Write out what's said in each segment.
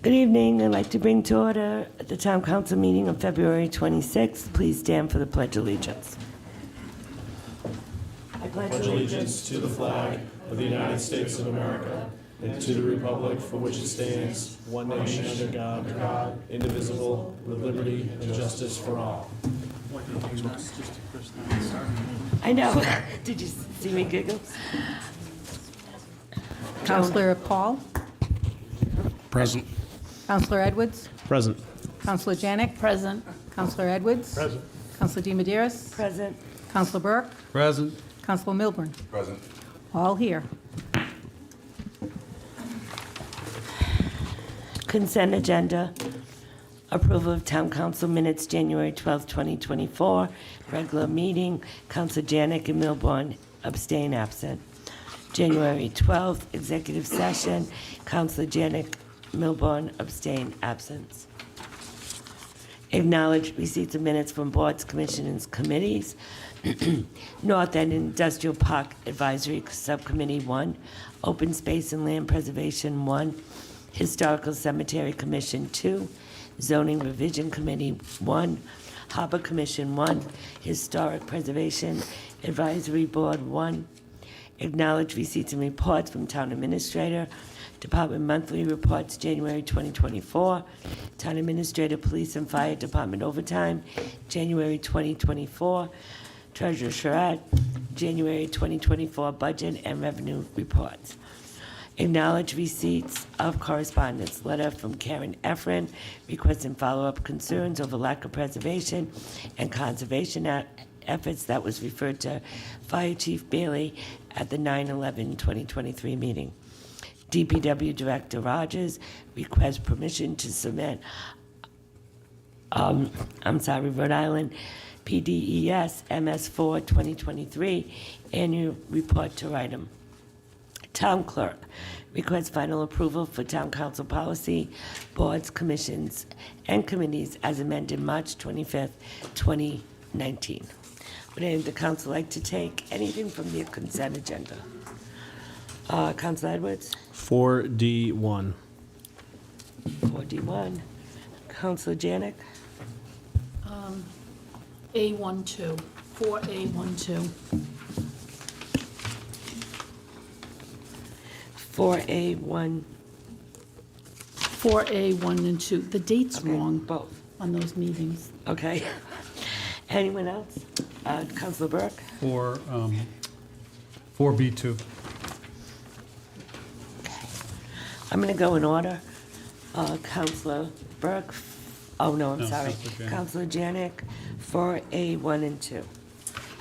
Good evening. I'd like to bring to order the Town Council meeting of February 26th. Please stand for the Pledge of Allegiance. I pledge allegiance to the flag of the United States of America and to the republic for which it stands, one nation under God, indivisible, with liberty and justice for all. I know. Did you see me giggle? Councilor Paul? Present. Councilor Edwards? Present. Councilor Janick? Present. Councilor Edwards? Present. Councilor DiMederos? Present. Councilor Burke? Present. Councilor Milbourne? Present. All here. Consent agenda. Approval of Town Council minutes, January 12th, 2024. Regular meeting. Councilor Janick and Milbourne abstain, absent. January 12th, executive session. Councilor Janick, Milbourne abstain, absent. Acknowledge receipts of minutes from boards, commissions, committees. North End Industrial Park Advisory Subcommittee 1, Open Space and Land Preservation 1, Historical Cemetery Commission 2, Zoning Revision Committee 1, Harbor Commission 1, Historic Preservation Advisory Board 1. Acknowledge receipts and reports from Town Administrator, Department Monthly Reports, January 2024, Town Administrator, Police and Fire Department Overtime, January 2024, Treasurer Charette, January 2024 Budget and Revenue Reports. Acknowledge receipts of correspondence. Letter from Karen Ephraim requesting follow-up concerns over lack of preservation and conservation efforts that was referred to Fire Chief Bailey at the 9/11/2023 meeting. DPW Director Rogers requests permission to submit, Rhode Island PDES MS4 2023 annual report to RIDEM. Town Clerk requests final approval for Town Council policy, boards, commissions, and committees as amended March 25th, 2019. Would any of the council like to take anything from the consent agenda? Councilor Edwards? 4D1. 4D1. Councilor Janick? A12, 4A12. 4A1. 4A1 and 2. The date's wrong Both. on those meetings. Okay. Anyone else? Councilor Burke? 4B2. I'm going to go in order. Councilor Burke. Oh, no, I'm No, sorry. Councilor Janick. Councilor Janick, 4A1 and 2.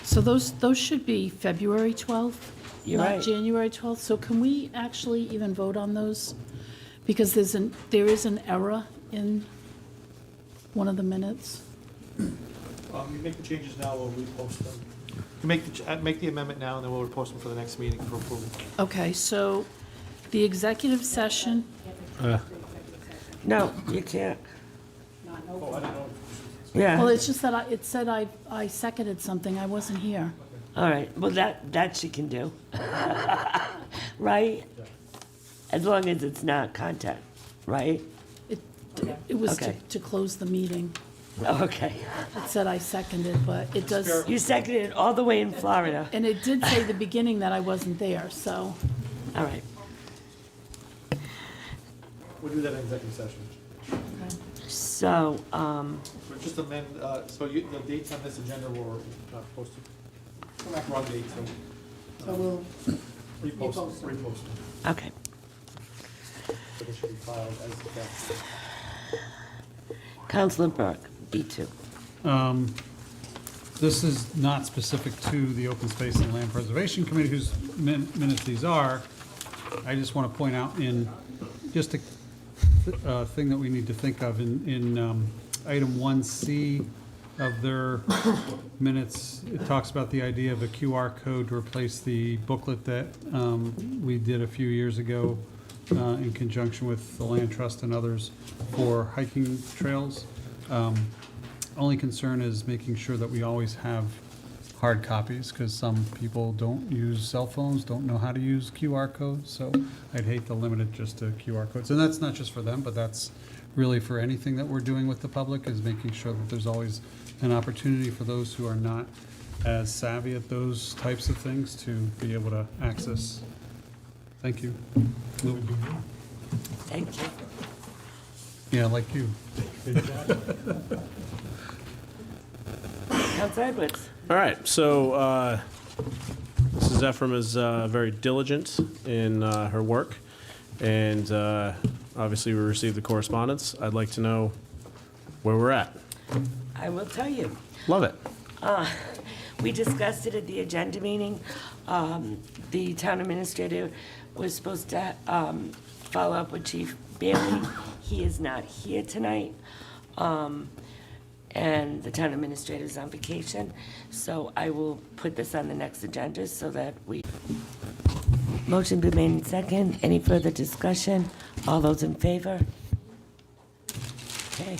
So those should be February 12th, You're not right. January 12th. So can we actually even vote on those? Because there is an error in one of the minutes. You make the changes now, we'll repost them. You make the amendment now, and then we'll repost them for the next meeting for approval. Okay, so the executive session, No, you can't. Oh, I don't know. well, Yeah, it's just that it said I seconded something. I wasn't here. all right. Well, that she can do. Right? As long as it's not content, right? It was Okay. to close the meeting. Okay. It said I seconded, but it does, You seconded it all the way in Florida. and it did say at the beginning that I wasn't there, so. All right. We'll do that in executive session. So, We'll just amend, so the dates on this agenda were not posted. Wrong date, so So we'll repost them. okay. So they should be filed as the text. Councilor Burke, B2. This is not specific to the Open Space and Land Preservation Committee, whose minutes these are. I just want to point out in just a thing that we need to think of in item 1C of their minutes, it talks about the idea of a QR code to replace the booklet that we did a few years ago in conjunction with the Land Trust and others for hiking trails. Only concern is making sure that we always have hard copies, because some people don't use cell phones, don't know how to use QR codes, so I'd hate to limit it just to QR codes. And that's not just for them, but that's really for anything that we're doing with the public, is making sure that there's always an opportunity for those who are not as savvy at those types of things to be able to access. Thank you. Thank you. Yeah, like you. Councilor Edwards. All right, so Mrs. Ephraim is very diligent in her work, and obviously we received the correspondence. I'd like to know where we're at. I will tell you. Love it. We discussed it at the agenda meeting. The town administrator was supposed to follow up with Chief Bailey. He is not here tonight. And the town administrator is on vacation. So I will put this on the next agenda so that we... Motion been made in second. Any further discussion? All those in favor? Okay.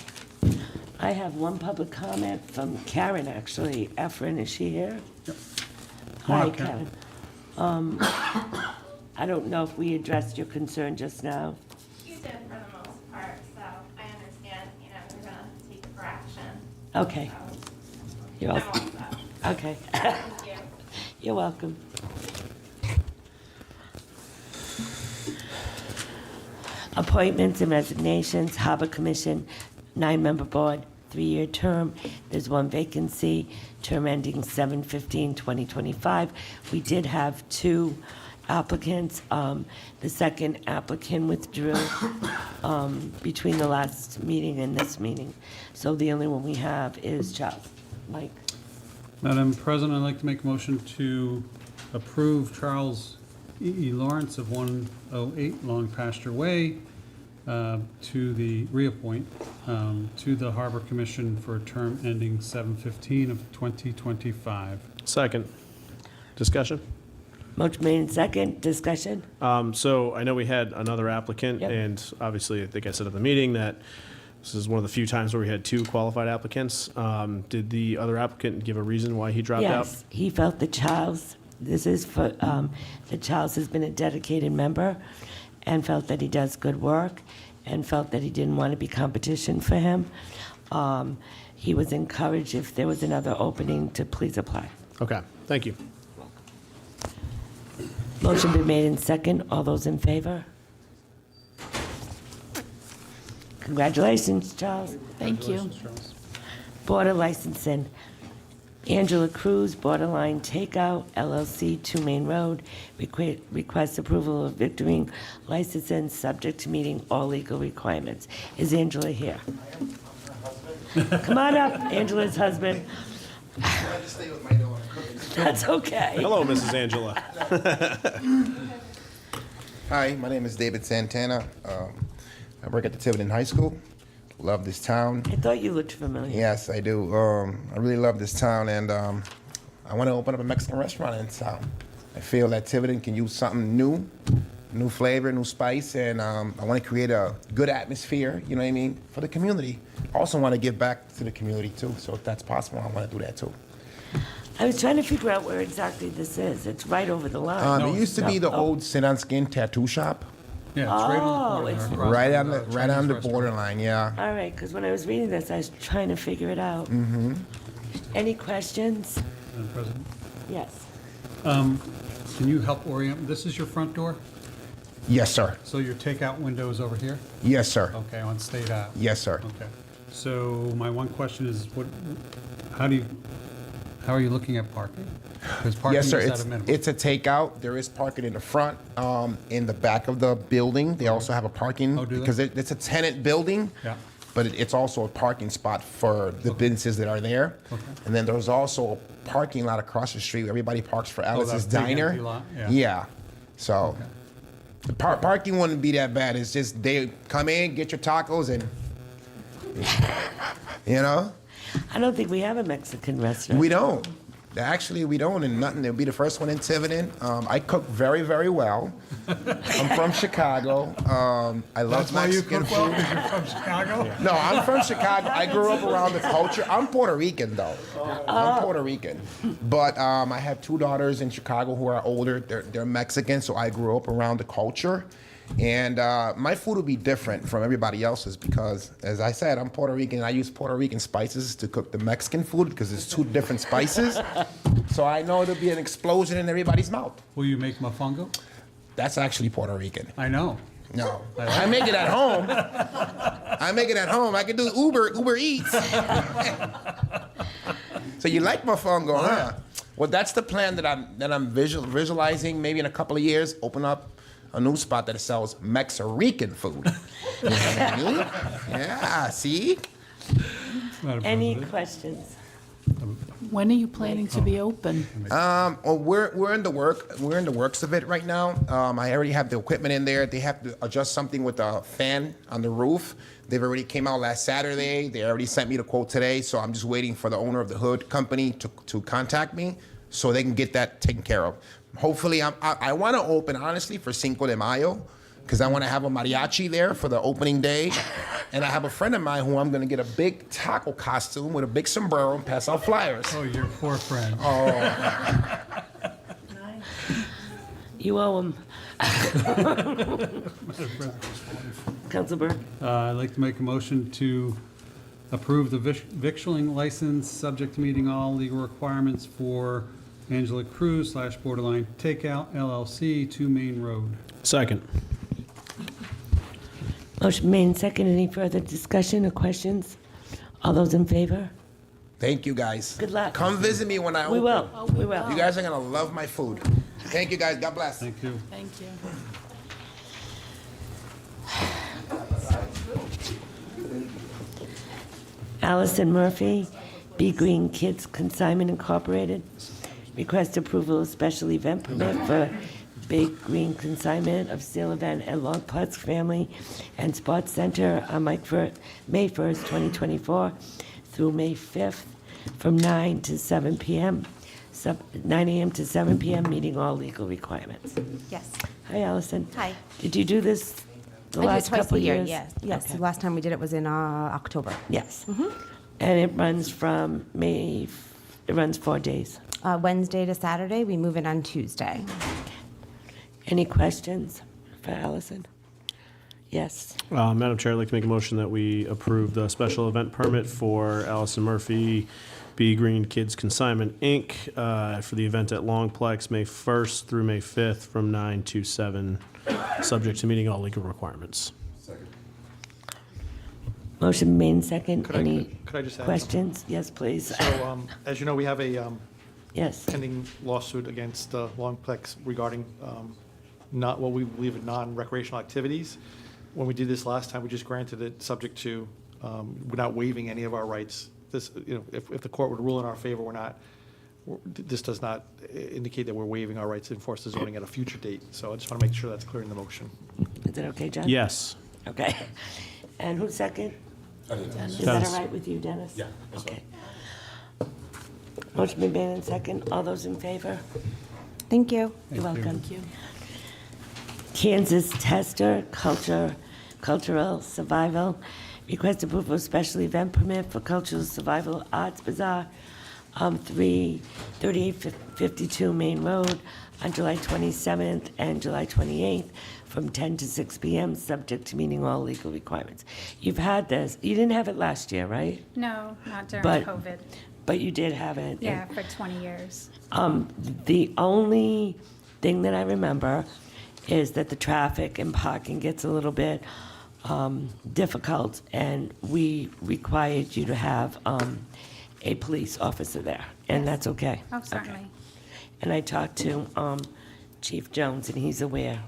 I have one public comment from Karen, actually. Ephraim, is she here? Come on Hi, up, Karen. Karen. I don't know if we addressed your concern just now. You did for the most part, so I understand, you're gonna take for action. Okay. So You're I'm all, all set. okay. Thank you. You're welcome. Appointments and resignations, Harbor Commission, 9-member board, 3-year term. There's one vacancy, term ending 7/15/2025. We did have 2 applicants. The second applicant withdrew between the last meeting and this meeting. So the only one we have is Charles. Mike? Madam President, I'd like to make a motion to approve Charles E. Lawrence of 108 Long Pasture Way to the reappoint to the Harbor Commission for a term ending 7/15 of 2025. Second. Discussion? Motion made in second. Discussion? So I know we had another applicant, Yep. and obviously, I think I said at the meeting that this is one of the few times where we had 2 qualified applicants. Did the other applicant give a reason why he dropped out? Yes, he felt that Charles, this is for, that Charles has been a dedicated member and felt that he does good work and felt that he didn't want to be competition for him. He was encouraged if there was another opening to please apply. Okay, thank you. Motion been made in second. All those in favor? Congratulations, Charles. Thank you. Congratulations, Charles. Border licensing. Angela Cruz, Borderline Takeout, LLC, 2 Main Road, requests approval of Victorine licensing, subject to meeting all legal requirements. Is Angela here? Come on up, Angela's husband. That's okay. Hello, Mrs. Angela. Hi, my name is David Santana. I work at the Tiverton High School. Love this town. I thought you looked familiar. Yes, I do. I really love this town, and I want to open up a Mexican restaurant in town. I feel that Tiverton can use something new flavor, new spice, and I want to create a good atmosphere, you know what I mean, for the community. Also want to give back to the community, too, so if that's possible, I want to do that, too. I was trying to figure out where exactly this is. It's right over the line. It used to be the No. old Sin on Skin tattoo shop, Yeah, it's right on the Oh, border. it's there, across right from on the Chinese restaurant. borderline, yeah. All right, because when I was reading this, I was trying to figure it out. Any questions? Madam President, Yes. can you help orient, this is your front door? Yes, sir. So your takeout window is over here? Yes, sir. Okay, on State Ave? Yes, sir. Okay. So my one question is, how are you looking at parking? Because parking Yes, is sir. at a minimum. It's a takeout. There is parking in the front, in the back of the building. They also have a parking Oh, do they? because it's a tenant building. Yeah. But it's also a parking spot for the businesses that are there. Okay. And then there's also a parking lot across the street where everybody parks for Alice's that big Diner. empty lot? Yeah. Yeah. So the parking wouldn't be that bad. It's just they come in, get your tacos, and you know. I don't think we have a Mexican restaurant. We don't. Actually, we don't, and nothing. It'll be the first one in Tiverton. I cook very, very well. I'm from Chicago. I love That's why you Mexican cook well, food. because you're from Chicago? No, I'm from Chicago. I grew up around the culture. I'm Puerto Rican, though. I'm Puerto Rican. But I have 2 daughters in Chicago who are older. They're Mexican, so I grew up around the culture. And my food will be different from everybody else's because, as I said, I'm Puerto Rican. I use Puerto Rican spices to cook the Mexican food because it's 2 different spices. So I know it'll be an explosion in everybody's mouth. Will you make mofongo? That's actually Puerto Rican. I know. No, I make it at home. I make it at home. I can do Uber Eats. So you like mofongo, huh? Well, that's the plan that I'm visualizing. Maybe in a couple of years, open up a new spot that sells Mexican food. You know what I mean? Yeah, see? Madam Any President. questions? When are you planning to be open? Oh, we're in the works of it right now. I already have the equipment in there. They have to adjust something with the fan on the roof. They've already came out last Saturday. They already sent me the quote today, so I'm just waiting for the owner of the hood company to contact me so they can get that taken care of. Hopefully, I want to open, honestly, for Cinco de Mayo, because I want to have a mariachi there for the opening day. And I have a friend of mine who I'm going to get a big taco costume with a big sombrero and pass out flyers. Oh, your poor friend. You owe him. Council Burke? I'd like to make a motion to approve the victualling license, subject to meeting all legal requirements for Angela Cruz / Borderline Takeout LLC, 2 Main Road. Second. Motion made and second. Any further discussion or questions? All those in favor? Thank you, guys. Good luck. Come visit me when I open. We will. We will. You guys are going to love my food. Thank you, guys. God bless. Thank you. Thank you. Alison Murphy, B Green Kids Consignment Incorporated. Request approval of special event permit for Big Green Consignment of sale event at Longplex Family and Sports Center on May 1st, 2024 through May 5th from 9 to 7 p.m. 9 a.m. to 7 p.m., meeting all legal requirements. Yes. Hi, Allison. Hi. Did you do this the I do it last twice couple a year, years? yes. Yes, Okay. the last time we did it was in October. Yes. And it runs from it runs 4 days. Wednesday to Saturday, we move in on Tuesday. Any questions for Allison? Yes. Madam Chair, I'd like to make a motion that we approve the special event permit for Alison Murphy, B Green Kids Consignment, Inc., for the event at Longplex, May 1st through May 5th from 9 to 7, subject to meeting all legal requirements. Motion made and second. Could I Any just add something? questions? Yes, please. So, as you know, we have a Yes. pending lawsuit against Longplex regarding not what we believe are non-recreational activities. When we did this last time, we just granted it subject to, we're not waiving any of our rights. This, if the court would rule in our favor, this does not indicate that we're waiving our rights to enforce the zoning at a future date. So I just want to make sure that's clear in the motion. Is that okay, John? Yes. Okay. And who's second? Is that Dennis. all right with you, Dennis? Yeah. Okay. Motion been made and second. All those in favor? Thank you. You're welcome. Candyce Testa, Cultural Survival. Request approval of special event permit for Cultural Survival Arts Bazaar, 3852 Main Road, on July 27th and July 28th, from 10 to 6 p.m., subject to meeting all legal requirements. You've had this. You didn't have it last year, right? No, not during But- COVID. But you did have it. Yeah, for 20 years. The only thing that I remember is that the traffic and parking gets a little bit difficult, and we required you to have a police officer there, and that's okay. Oh, Okay. certainly. And I talked to Chief Jones, and he's aware.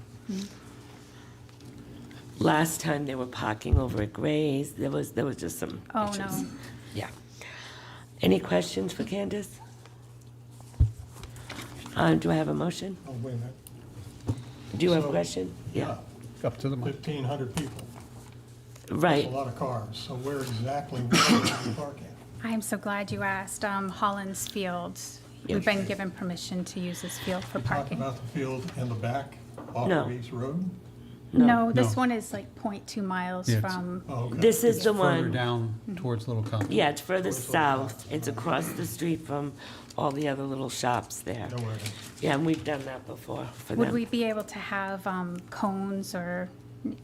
Last time they were parking over at Gray's, there was just some Oh, issues. no. Yeah. Any questions for Candace? Do I have a motion? Oh, wait a minute. Do you have a So- question? Yeah. Up to the mic. 1,500 people. That's Right. a lot of cars. So where exactly will we park at? I am so glad you asked. Holland's Field. We've been given permission to use this field for You talking parking. about the field in the back off No. of East Road? No, this No. one is like 0.2 miles Yeah, it's- from, Oh, okay. This is the Further one, down towards Little Compton. yeah, it's further south. It's across the street from all the other little shops there. No worries. Yeah, and we've done that before for would them. we be able to have cones or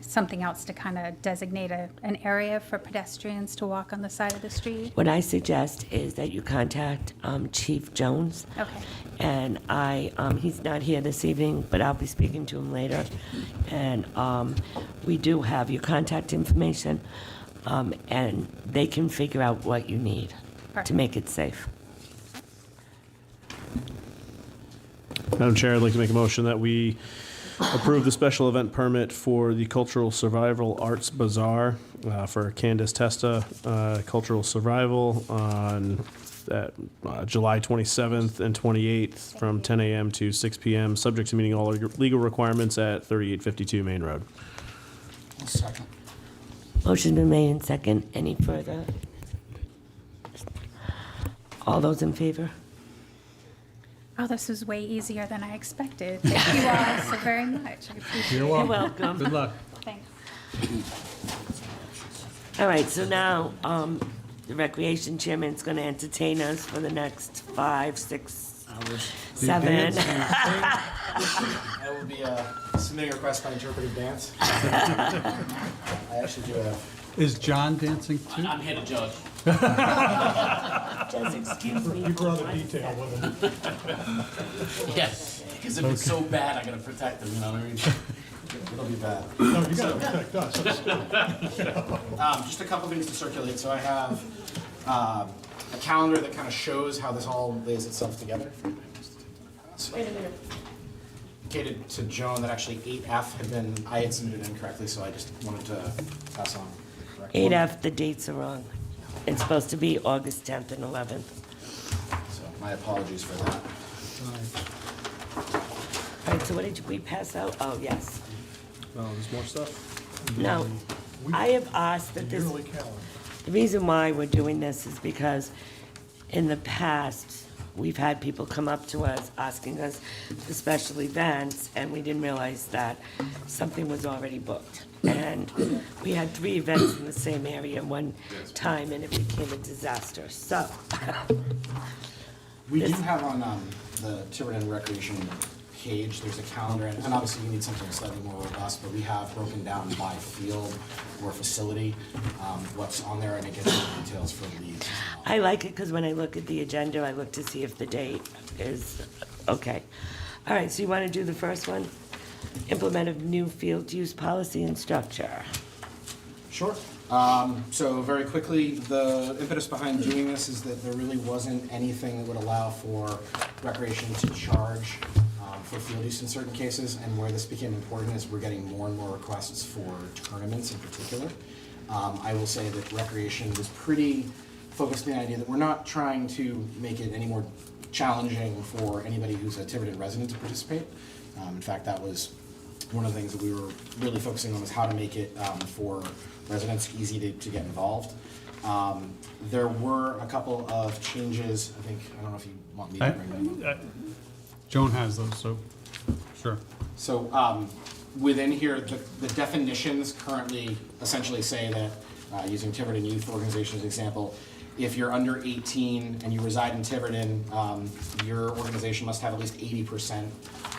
something else to kind of designate an area for pedestrians to walk on the side of the street? What I suggest is that you contact Chief Jones. Okay. And he's not here this evening, but I'll be speaking to him later. And we do have your contact information, and they can figure out what you need to Perfect. make it safe. Madam Chair, I'd like to make a motion that we approve the special event permit for the Cultural Survival Arts Bazaar for Candyce Testa Cultural Survival on July 27th and 28th from 10 a.m. to 6 p.m., subject to meeting all legal requirements at 3852 Main Road. Second. Motion been made and second. Any further? All those in favor? Oh, this was way easier than I expected. Thank you all so very much. I appreciate You're it. You're welcome. welcome. Good luck. Thanks. All right, so now the Recreation Chairman's going to entertain us for the next 5, 6, 7. I will be submitting a request by interpretive dance. I actually do have. Is John dancing too? I'm here to judge. Just excuse me. You brought a detail with him. Yes, because if it's so bad, I gotta protect them, you know what I mean? It'll be bad. No, you gotta protect us. Just a couple things to circulate. So I have a calendar that kind of shows how this all lays itself together. Wait a minute. Indicated to Joan that actually 8F I had submitted incorrectly, so I just wanted to pass on. the correct one. 8F, the dates are wrong. It's supposed to be August 10th and 11th. So my apologies for that. All right, so what did we pass out? Oh, yes. Oh, there's more stuff? No, I have asked that this, Yearly calendar. the reason why we're doing this is because in the past, we've had people come up to us asking us for special events, and we didn't realize that something was already booked. And we had 3 events in the same area one time, and it became a disaster. So, We do have on the Tiverton Recreation page, there's a calendar, and obviously you need something slightly more robust, but we have broken down by field or facility what's on there, and it gives you details for leads as well. I like it because when I look at the agenda, I look to see if the date is, okay. All right, so you want to do the first one? Implement a new field use policy and structure. Sure. So very quickly, the impetus behind doing this is that there really wasn't anything that would allow for recreation to charge for field use in certain cases, and where this became important is we're getting more and more requests for tournaments in particular. I will say that recreation was pretty focused on the idea that we're not trying to make it any more challenging for anybody who's a Tiverton resident to participate. In fact, that was one of the things that we were really focusing on, was how to make it for residents easy to get involved. There were a couple of changes. I don't know if you want me to bring them up. Joan has those, so, sure. So within here, the definitions currently essentially say that, using Tiverton Youth Organization as an example, if you're under 18 and you reside in Tiverton, your organization must have at least 80%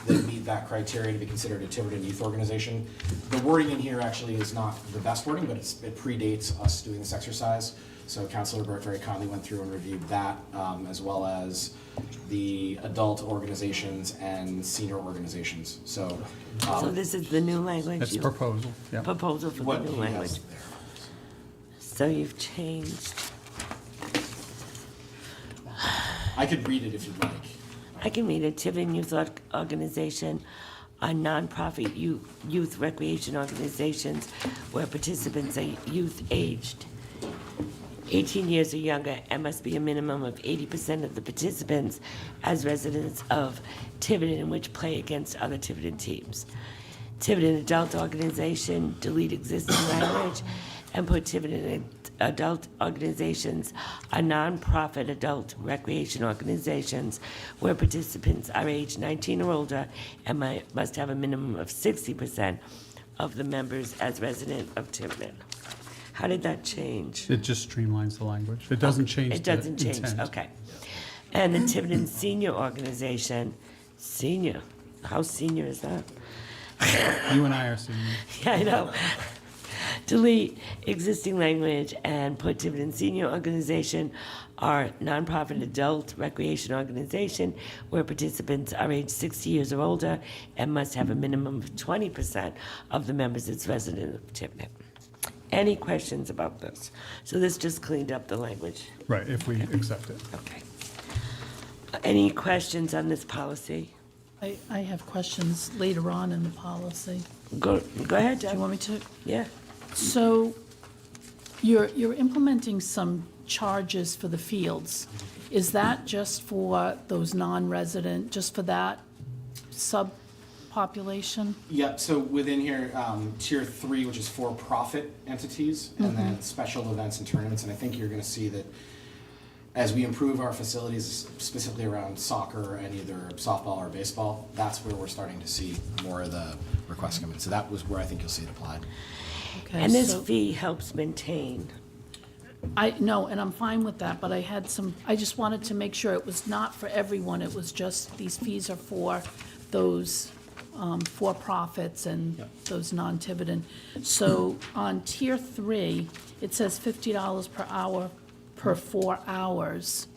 that meet that criteria to be considered a Tiverton Youth Organization. The wording in here actually is not the best wording, but it predates us doing this exercise. So Councilor Burke very kindly went through and reviewed that, as well as the adult organizations and senior organizations. So So this is the new language? That's you- proposal, yeah. Proposal for what the new he has language. there. So you've changed, I could read it if you'd like. I can read it, Tiverton Youth Organization, a nonprofit youth recreation organizations where participants are youth aged 18 years or younger, and must be a minimum of 80% of the participants as residents of Tiverton, which play against other Tiverton teams. Tiverton Adult Organization, delete existing language and put Tiverton adult organizations are nonprofit adult recreation organizations where participants are age 19 or older and must have a minimum of 60% of the members as resident of Tiverton. How did that change? It just streamlines the language. It doesn't change It the doesn't change, intent. okay. And the Tiverton Senior Organization, senior, how senior is that? You and I are seeing. Yeah, I know. Delete existing language and put Tiverton Senior Organization are nonprofit adult recreation organization where participants are age 60 years or older and must have a minimum of 20% of the members as resident of Tiverton. Any questions about this? So this just cleaned up the language. Right, if we accept it. Okay. Any questions on this policy? I have questions later on in the policy. Go ahead, Do you Deb. want me to? Yeah. So you're implementing some charges for the fields. Is that just for those non-resident, just for that subpopulation? Yeah, so within here, tier 3, which is for-profit entities, and then special events and tournaments, and I think you're gonna see that as we improve our facilities, specifically around soccer and either softball or baseball, that's where we're starting to see more of the requests come in. So that was where I think you'll see it applied. Okay, And this so- fee helps maintain. No, and I'm fine with that, but I just wanted to make sure it was not for everyone, it was just, these fees are for those for-profits and Yep. those non-Tiverton. So on tier 3, it says $50 per hour per 4 hours.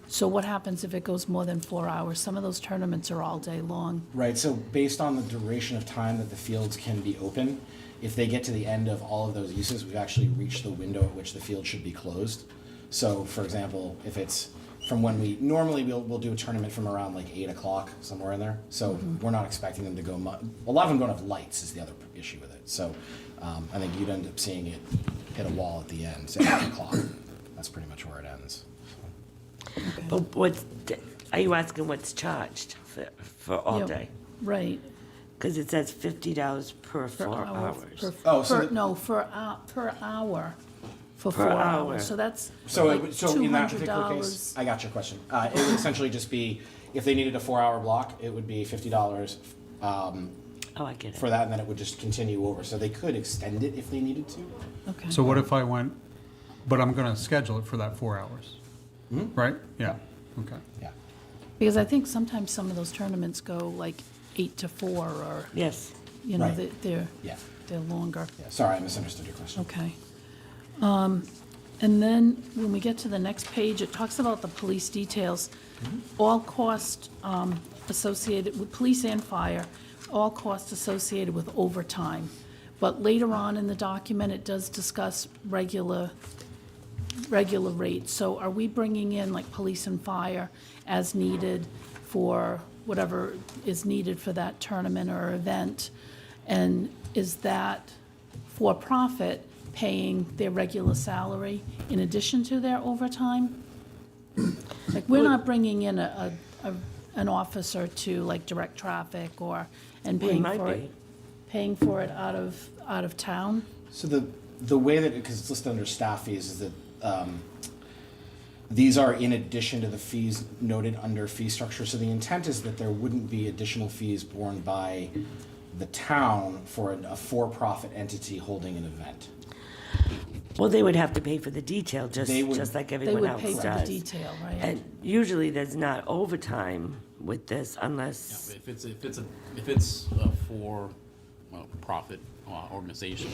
So what happens if it goes more than 4 hours? Some of those tournaments are all day long. Right, so based on the duration of time that the fields can be open, if they get to the end of all of those uses, we've actually reached the window at which the field should be closed. So, for example, if it's from when normally we'll do a tournament from around like 8 o'clock, somewhere in there. So we're not expecting them to go, a lot of them don't have lights is the other issue with it. So I think you'd end up seeing it hit a wall at the end, say 8 o'clock. That's pretty much where it ends. But are you asking what's charged for all Yeah, day? Right. Because it says $50 per 4 hours. Per hour for Per 4 hour. hours. So that's So, like so in that particular $200. case, I got your question. It would essentially just be, if they needed a 4-hour block, it would be $50 Oh, I get it. for that, and then it would just continue over. So they could extend it if they needed to. Okay. So what if I went, but I'm gonna schedule it for that 4 hours? Right? Yeah, okay. Yeah. Because I think sometimes some of those tournaments go like 8 to 4, or, Yes. you know, Right. they're Yeah. longer. Yeah. Sorry, I misunderstood your question. Okay. And then when we get to the next page, it talks about the police details. All costs associated with police and fire, all costs associated with overtime. But later on in the document, it does discuss regular rates. So are we bringing in like police and fire as needed for whatever is needed for that tournament or event? And is that for-profit paying their regular salary in addition to their overtime? Like, we're not bringing in an officer to like direct traffic and We paying might for be. it, paying for it out of town? So the way that, because it's listed under staff fees, is that these are in addition to the fees noted under fee structure. So the intent is that there wouldn't be additional fees borne by the town for a for-profit entity holding an event. Well, they would have to pay for the detail, just They would- like They everyone would else pay for the does. detail, right? And usually there's not overtime with this unless, If it's a for-profit organization,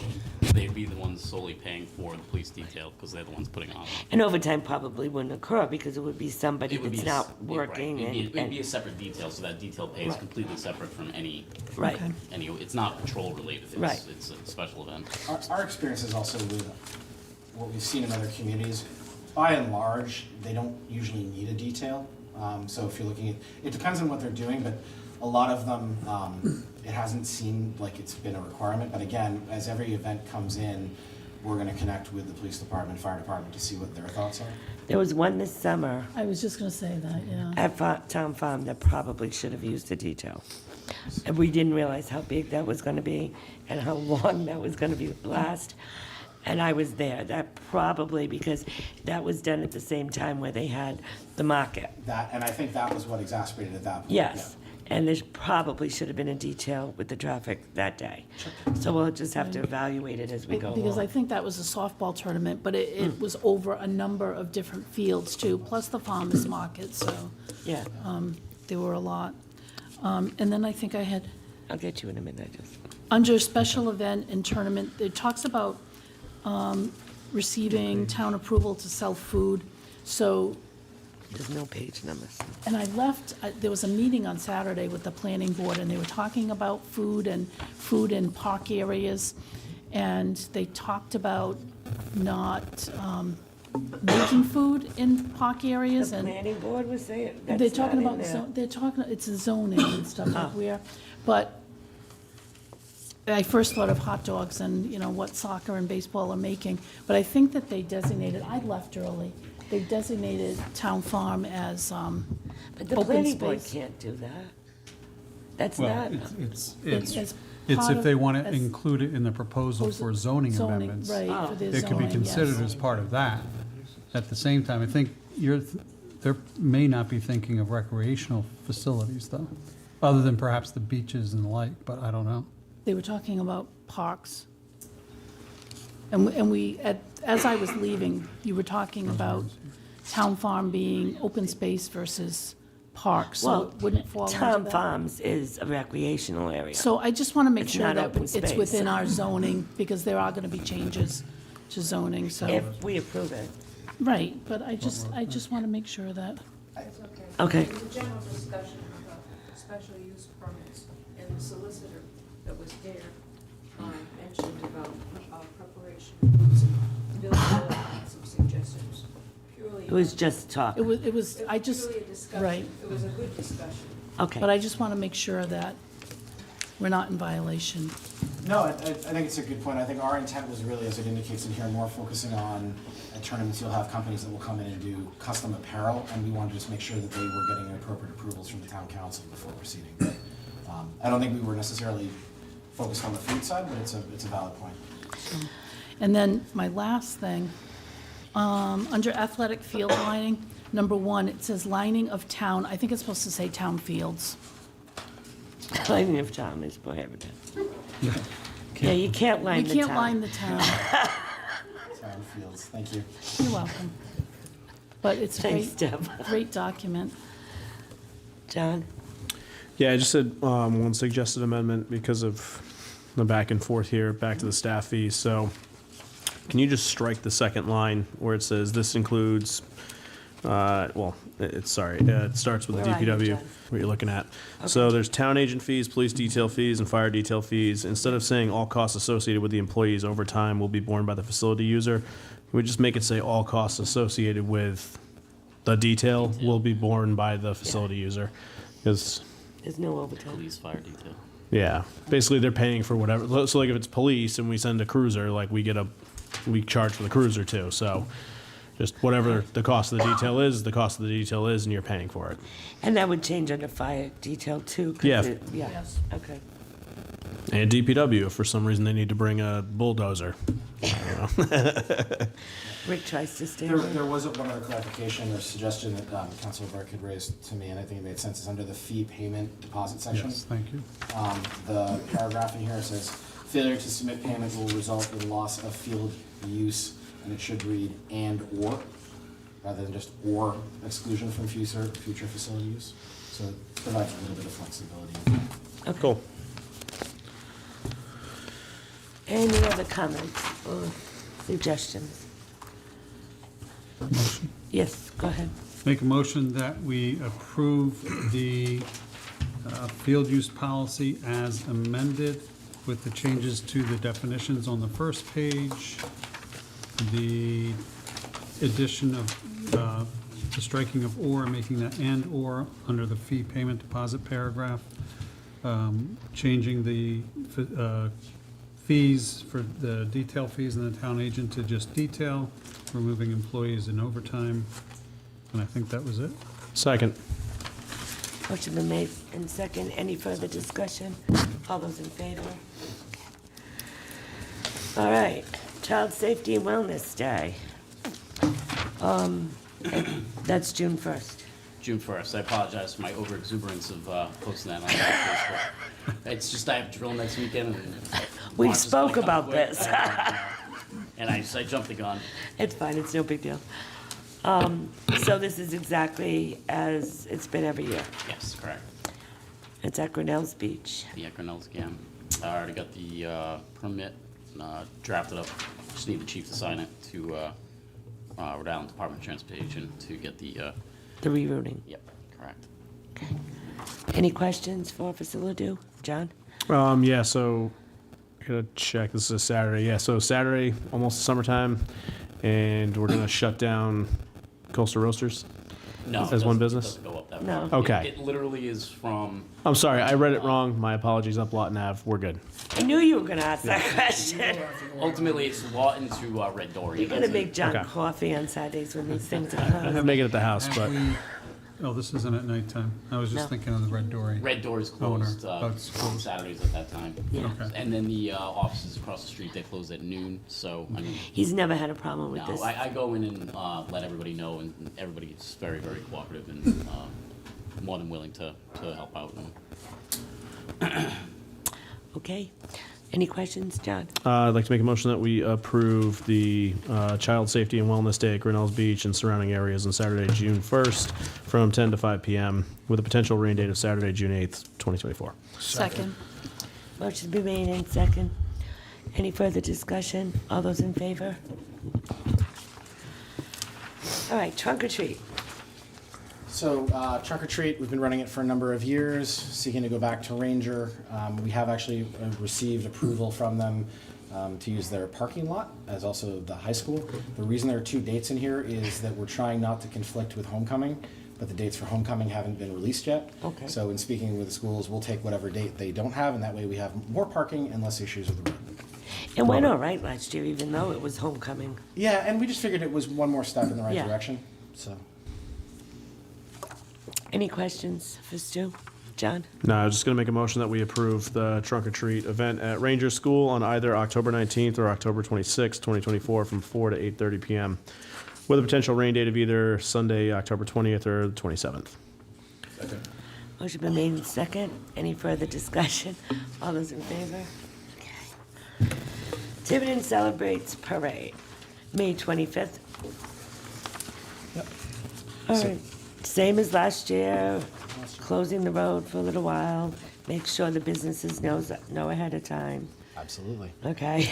they'd be the ones solely paying for the police detail because they're the ones putting on. and overtime probably wouldn't occur because it would be somebody It would that's be not right. working It'd be a and, separate detail, so that detail pay is Right. completely separate from any, right. Okay. it's not patrol related. Right. It's a special event. Our experience is also with what we've seen in other communities. By and large, they don't usually need a detail. So if you're looking at, it depends on what they're doing, but a lot of them, it hasn't seemed like it's been a requirement. But again, as every event comes in, we're gonna connect with the police department, fire department to see what their thoughts are. There was one this summer I was just gonna say that, yeah. at Town Farm that probably should have used the detail. And we didn't realize how big that was gonna be and how long that was gonna last. And I was there. That probably, because that was done at the same time where they had the market. And I think that was what exacerbated at that point. Yes. And there probably should have been a detail with the traffic that day. So we'll just have to evaluate it as we go Because I along. think that was a softball tournament, but it was over a number of different fields too, plus the farmer's market, so Yeah, there were a lot. And then I think I had, I'll get you in a minute. under special event and tournament, it talks about receiving town approval to sell food. So, There's no page numbers. and I left, there was a meeting on Saturday with the planning board, and they were talking about food in park areas. And they talked about not making food in park areas, The and planning board was saying, they're that's not talking in about, there. they're talking, it's a zoning and stuff like Oh. where, but I first thought of hot dogs and, what soccer and baseball are making, but I think that they designated, I left early, they designated Town Farm as But the open planning board space. can't do that. That's Well, not, it's As it's part if they of- want to as- include it in the proposal for zoning amendments. Right, for their It could be zoning, considered yes. as part of that. At the same time, I think they may not be thinking of recreational facilities, though, other than perhaps the beaches and the like, but I don't know. They were talking about parks. And we, as I was leaving, you were talking about Town Farm being open space versus park, so well, it wouldn't fall under Town that. Farms is a recreational area. So I just want to make It's sure not that open it's space. within our zoning, because there are going to be changes to zoning, so. If we approve it. Right, but I just want to make sure that, Okay. There was a general discussion about special use permits, and the solicitor that was there mentioned about preparation of foods, and Bill had some suggestions, purely. It was just talk. it was, I just, Purely a discussion. right. It was a good discussion. Okay. But I just want to make sure that we're not in violation. No, I think it's a good point. I think our intent was really, as it indicates in here, more focusing on at tournaments, you'll have companies that will come in and do custom apparel, and we wanted to just make sure that they were getting appropriate approvals from the town council before proceeding. But, I don't think we were necessarily focused on the food side, but it's a valid point. And then my last thing, under athletic field lining, number 1, it says lining of town, I think it's supposed to say town fields. Lining of town is prohibited. Yeah, you can't line We the can't town. line the town. Town fields, thank you. You're welcome. But it's a Thanks, great, Deb. great document. John? Yeah, I just said one suggested amendment because of the back and forth here, back to the staff fees. So can you just strike the second line where it says this includes, it starts with the Where are you, DPW, John? what you're looking at. So there's town agent fees, police detail fees, and fire detail fees. Instead of saying all costs associated with the employee's overtime will be borne by the facility user, we just make it say all costs associated with the detail will be borne by the facility user. Because There's no overtime. Police, fire detail. yeah, basically they're paying for whatever. So like if it's police and we send a cruiser, like we charge for the cruiser too. So just whatever the cost of the detail is, the cost of the detail is, and you're paying for it. And that would change under fire detail too? 'cause Yeah. Yeah, Yes. okay. And DPW, if for some reason they need to bring a bulldozer. Rick tries to stay There away. was one other clarification or suggestion that Councilor Burke had raised to me, and I think it made sense, is under the fee payment deposit section. Yes, thank you. The paragraph in here says, failure to submit payment will result in loss of field use, and it should read and/or, rather than just or exclusion from future facility use. So it provides a little bit of flexibility. Cool. Any other comments or suggestions? Yes, go ahead. Make a motion that we approve the field use policy as amended with the changes to the definitions on the first page, the addition of the striking of or, making that and/or under the fee payment deposit paragraph, changing the fees for the detail fees and the town agent to just detail, removing employees in overtime, and I think that was it. Second. Motion been made and second. Any further discussion? All those in favor? All right. Child Safety and Wellness Day. That's June 1st. June 1st. I apologize for my overexuberance of posting that on Facebook. It's just I have drill next weekend. And We March is spoke gonna come about quick. this. And I jumped the gun. It's fine, it's no big deal. So this is exactly as it's been every year. Yes, correct. It's at Grinnell's Beach. The Grinnell's again. I already got the permit drafted up. Just need the chief to sign it to Rhode Island Department of Transportation to get the. The rerouting. Yep, correct. Any questions for Facility? John? Yeah, so I gotta check. This is a Saturday. Yeah, so Saturday, almost summertime, and we're gonna shut down Coastal Roasters. No, As one it business? doesn't go up that No. far. Okay. It literally is from. I'm sorry, I read it wrong. My apologies. Up Lawton Ave. We're good. I knew you were gonna ask that question. Ultimately, it's Lawton to Red Dory. You're gonna make John Okay. coffee on Saturdays when these things are I closed. make it at the house, but Oh, this isn't at nighttime. I was just No. thinking of the Red Dory. Red Door's Owner. closed Oh, it's closed. Saturdays at that time. Okay. And then the offices across the street, they close at noon, so, I mean, He's never had a problem with no, this. I go in and let everybody know, and everybody is very, very cooperative and more than willing to help out. Okay. Any questions, John? I'd like to make a motion that we approve the Child Safety and Wellness Day at Grinnell's Beach and surrounding areas on Saturday, June 1st, from 10 to 5 p.m., with a potential rain date of Saturday, June 8th, 2024. Second. Motion's been made in second. Any further discussion? All those in favor? All right, trunk or treat. So Trunk or Treat, we've been running it for a number of years, seeking to go back to Ranger. We have actually received approval from them to use their parking lot as also the high school. The reason there are two dates in here is that we're trying not to conflict with homecoming, but the dates for homecoming haven't been released yet. Okay. So in speaking with the schools, we'll take whatever date they don't have, and that way we have more parking and less issues with the road. It went all right last year, even though it was homecoming. Yeah, and we just figured it was one more step in the right Yeah. direction, so. Any questions for Stu? John? No, I was just going to make a motion that we approve the Trunk or Treat event at Ranger School on either October 19th or October 26th, 2024, from 4 to 8:30 p.m., with a potential rain date of either Sunday, October 20th or the 27th. Motion been made in second. Any further discussion? All those in favor? Okay. Tiverton Celebrates Parade, May 25th. Yep. All So- right, same as last year, closing the road for a little while. Make sure the businesses know ahead of time. Absolutely. Okay.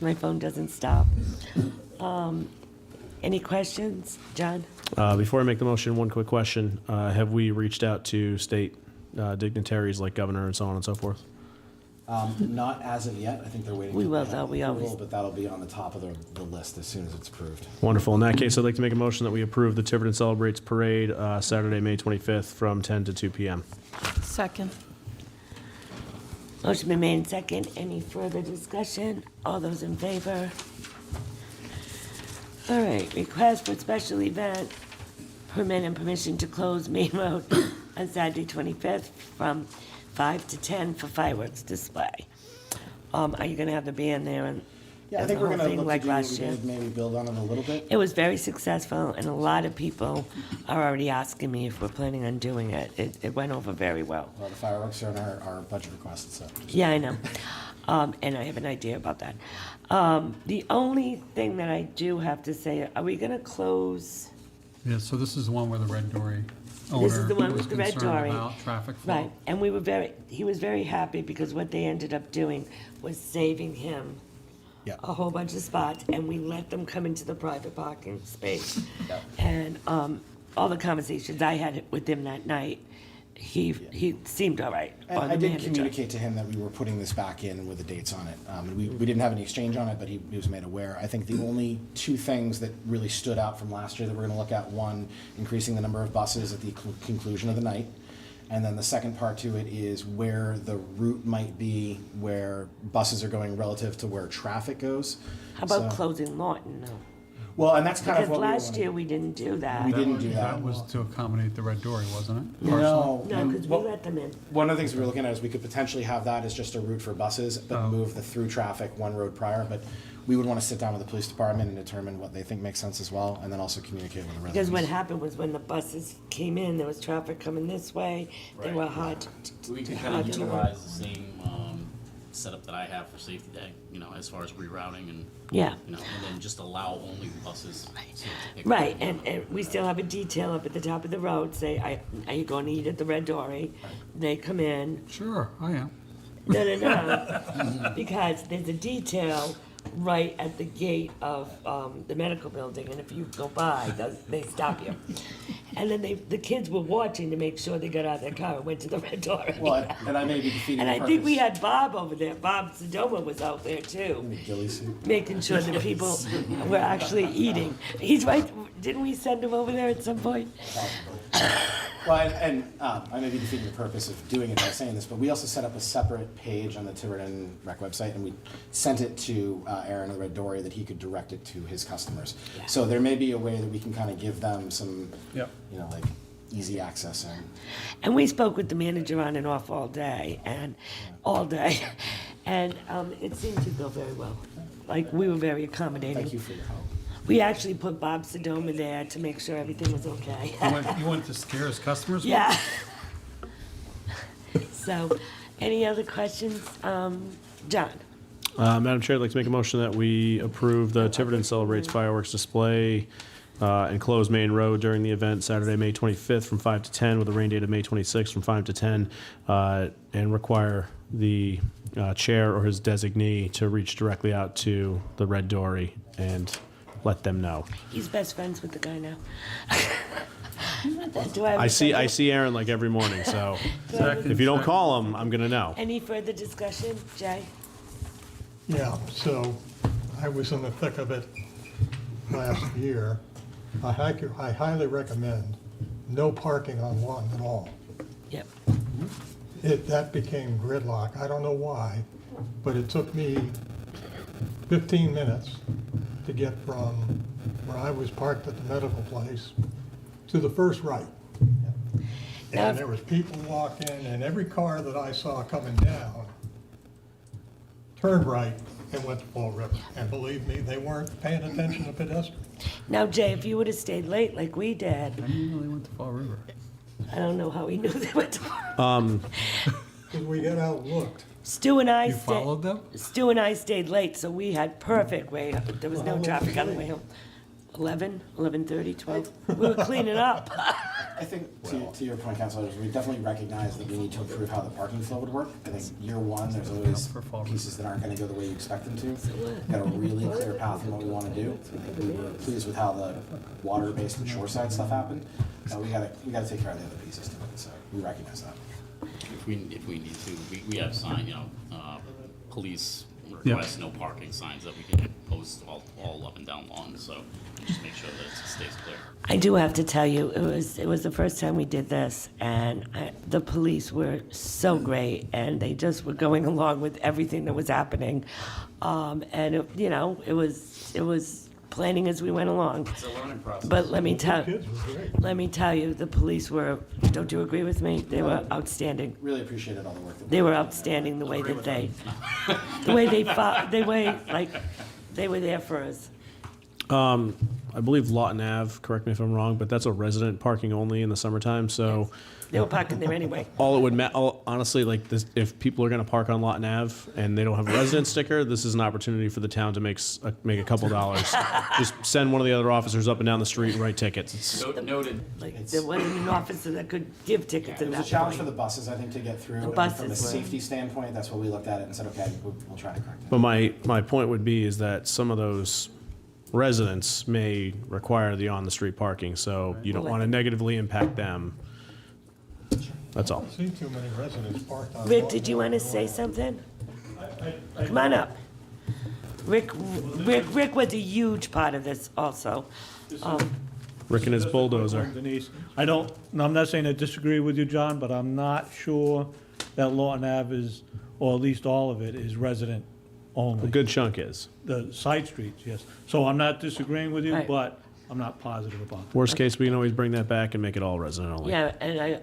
My phone doesn't stop. Any questions? John? Before I make the motion, one quick question. Have we reached out to state dignitaries like governor and so on and so forth? Not as of yet. I think they're waiting. We for will, the though. We approval, always- But that'll be on the top of the list as soon as it's approved. Wonderful. In that case, I'd like to make a motion that we approve the Tiverton Celebrates Parade Saturday, May 25th, from 10 to 2 p.m. Second. Motion been made in second. Any further discussion? All those in favor? All right, request for special event, permit and permission to close Main Road on Saturday, 25th, from 5 to 10 for fireworks display. Are you gonna have the band there and Yeah, I and think the we're whole gonna thing look to like do what last we year? did, maybe build on it a little bit. It was very successful, and a lot of people are already asking me if we're planning on doing it. It went over very well. Well, the fireworks are in our budget request, so. Yeah, I know. And I have an idea about that. The only thing that I do have to say, are we gonna close? Yeah, so this is the one where the Red Dory owner This is the one was with the red concerned dory. about traffic flow. Right, and he was very happy because what they ended up doing was saving him Yeah. a whole bunch of spots, and we let them come into the private parking space. Yep. And all the conversations I had with him that night, he seemed all right. And or I the did manager. communicate to him that we were putting this back in with the dates on it. We didn't have any exchange on it, but he was made aware. I think the only two things that really stood out from last year that we're gonna look at, one, increasing the number of buses at the conclusion of the night. And then the second part to it is where the route might be, where buses are going relative to where traffic goes. How about So- closing Lawton, though? Well, and that's kind Because of what we last wanted. year, we didn't do that. We didn't do that. That was to accommodate the red dory, wasn't it? No. No, and because we what- let them in. One of the things we were looking at is we could potentially have that as just a route for buses, but move the through traffic one road prior. But we would want to sit down with the police department and determine what they think makes sense as well, and then also communicate with the residents. Because what happened was when the buses came in, there was traffic coming this way. They were hard We can kind hard of to utilize the same setup that I have for safety day, you know, as far as rerouting and, Yeah. you know, and then just allow only buses to pick up. Right, and we still have a detail up at the top of the road, say, are you going to eat at the Red Dory? They come in, Sure, I am. no, because there's a detail right at the gate of the medical building, and if you go by, they stop you. And then the kids were watching to make sure they got out of their car and went to the Red Dory. Well, and I may be defeating And the I purpose. think we had Bob over there, Bob Sodoma was out there too, Ghillie suit. making sure that people were actually eating. He's right, didn't we send him over there at some point? Well, and I may be defeating the purpose of doing it by saying this, but we also set up a separate page on the Tiverton Rec website, and we sent it to Aaron of the Red Dory that he could direct it to his customers. So there may be a way that we can kind of give them some, Yep. you know, like easy access. And we spoke with the manager on and off all day, and it seemed to go very well. Like, we were very accommodating. Thank you for your help. We actually put Bob Sodoma there to make sure everything was okay. You went to scare his customers? Yeah. So, any other questions? John? Madam Chair, I'd like to make a motion that we approve the Tiverton Celebrates Fireworks display and close Main Road during the event Saturday, May 25th from 5 to 10 with a rain date of May 26th from 5 to 10 and require the chair or his designee to reach directly out to the Red Dory and let them know. He's best friends with the guy now. Do I have a I second? see Aaron like every morning, so Do I have a- if you don't call him, I'm gonna know. Any further discussion? Jay? Yeah, so I was in the thick of it last year. I highly recommend no parking on one at all. Yep. That became gridlock. I don't know why, but it took me 15 minutes to get from where I was parked at the medical place to the first right. Now- And there was people walking, and every car that I saw coming down turned right and went to Fall River. And believe me, they weren't paying attention to pedestrians. Now, Jay, if you would have stayed late like we did, I didn't know they went to Fall River. I don't know how he knew they went to. Because we got outlooked. Stu and I You followed them? Stu and I stayed late, so we had perfect way. There was no traffic on the way home. 11, 11:30, 12. We were cleaning up. I think, to your point, Councilors, we definitely recognize that we need to improve how the parking flow would work. I think year one, there's always pieces that aren't gonna go the way you expect them to. Got a really clear path in what we wanna do. We were pleased with how the water-based and shoreside stuff happened. We gotta take care of the other pieces to it, so we recognize that. If we need to, we have sign, you know, police request no parking signs that we can post all up and down lawns, so just make sure that it stays clear. I do have to tell you, it was the first time we did this, and the police were so great, and they just were going along with everything that was happening. And it was planning as we went along. It's a learning process. But let me tell Kids were great. you, the police were. Don't you agree with me? They were outstanding. Really appreciated all the work that They were outstanding the way that they were there for us. I believe Lawton Ave, correct me if I'm wrong, but that's a resident parking only in the summertime, so They were parking there anyway. all it would honestly, like this, if people are gonna park on Lawton Ave and they don't have a resident sticker, this is an opportunity for the town to make a couple dollars. Just send one of the other officers up and down the street and write tickets. Noted. Like, there wasn't an officer that could give tickets It at was that a challenge for point. the buses, I think, to get through. The And buses from a were- safety standpoint, that's what we looked at it and said, okay, we'll try to correct it. But my point would be is that some of those residents may require the on-the-street parking, so you don't wanna negatively impact them. That's all. I see too many residents parked on. Rick, did you want to say something? Come on up. Rick was a huge part of this also. Rick and his bulldozer. Denise, I'm not saying I disagree with you, John, but I'm not sure that Lawton Ave is, or at least all of it, is resident only. A good chunk is. The side streets, yes. So I'm not disagreeing with you, Right. but I'm not positive about it. Worst case, we can always bring that back and make it all resident only. Yeah, and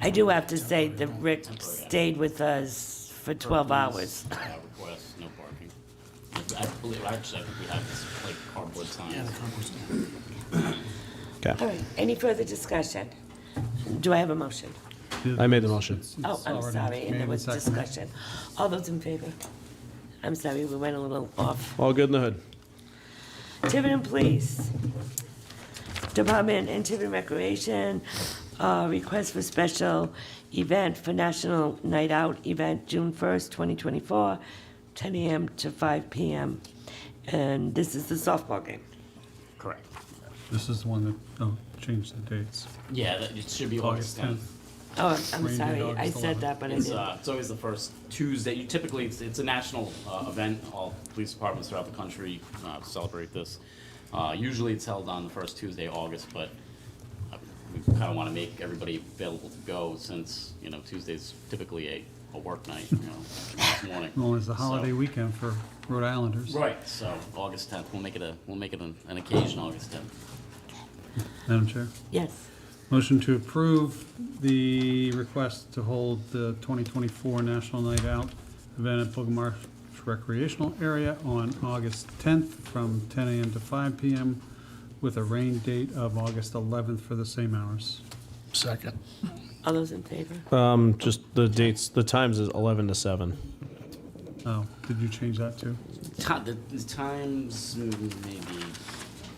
I do have to say that Rick stayed with us for 12 hours. Request, no parking. I believe, actually, I think we have this, like, cardboard signs. Yeah, the cardboard signs. Okay. All right, any further discussion? Do I have a motion? I made the motion. Oh, I'm already sorry, and there made was and seconded. discussion. All those in favor? I'm sorry, we went a little off. All good in the hood. Tiverton Police Department and Tiverton Recreation, request for special event for National Night Out event, June 1st, 2024, 10 a.m. to 5 p.m. And this is the softball game. Correct. This is the one that, oh, changed the dates. Yeah, it should be August 10th. Oh, I'm Rain date, sorry, I August said 11th. that, but I It's, didn't. it's always the first Tuesday. Typically, it's a national event. All police departments throughout the country celebrate this. Usually, it's held on the first Tuesday, of August, but we kind of want to make everybody available to go since, you know, Tuesday's typically a work night, you know, this morning. Well, it's the holiday So- weekend for Rhode Islanders. Right, so August 10th, we'll make it an occasion, August 10th. Madam Chair? Yes. Motion to approve the request to hold the 2024 National Night Out event at Bulgarmarsh Recreational Area on August 10th from 10 a.m. to 5 p.m. with a rain date of August 11th for the same hours. Second. All those in favor? Just the dates, the times is 11 to 7. Oh, did you change that too? The times, maybe,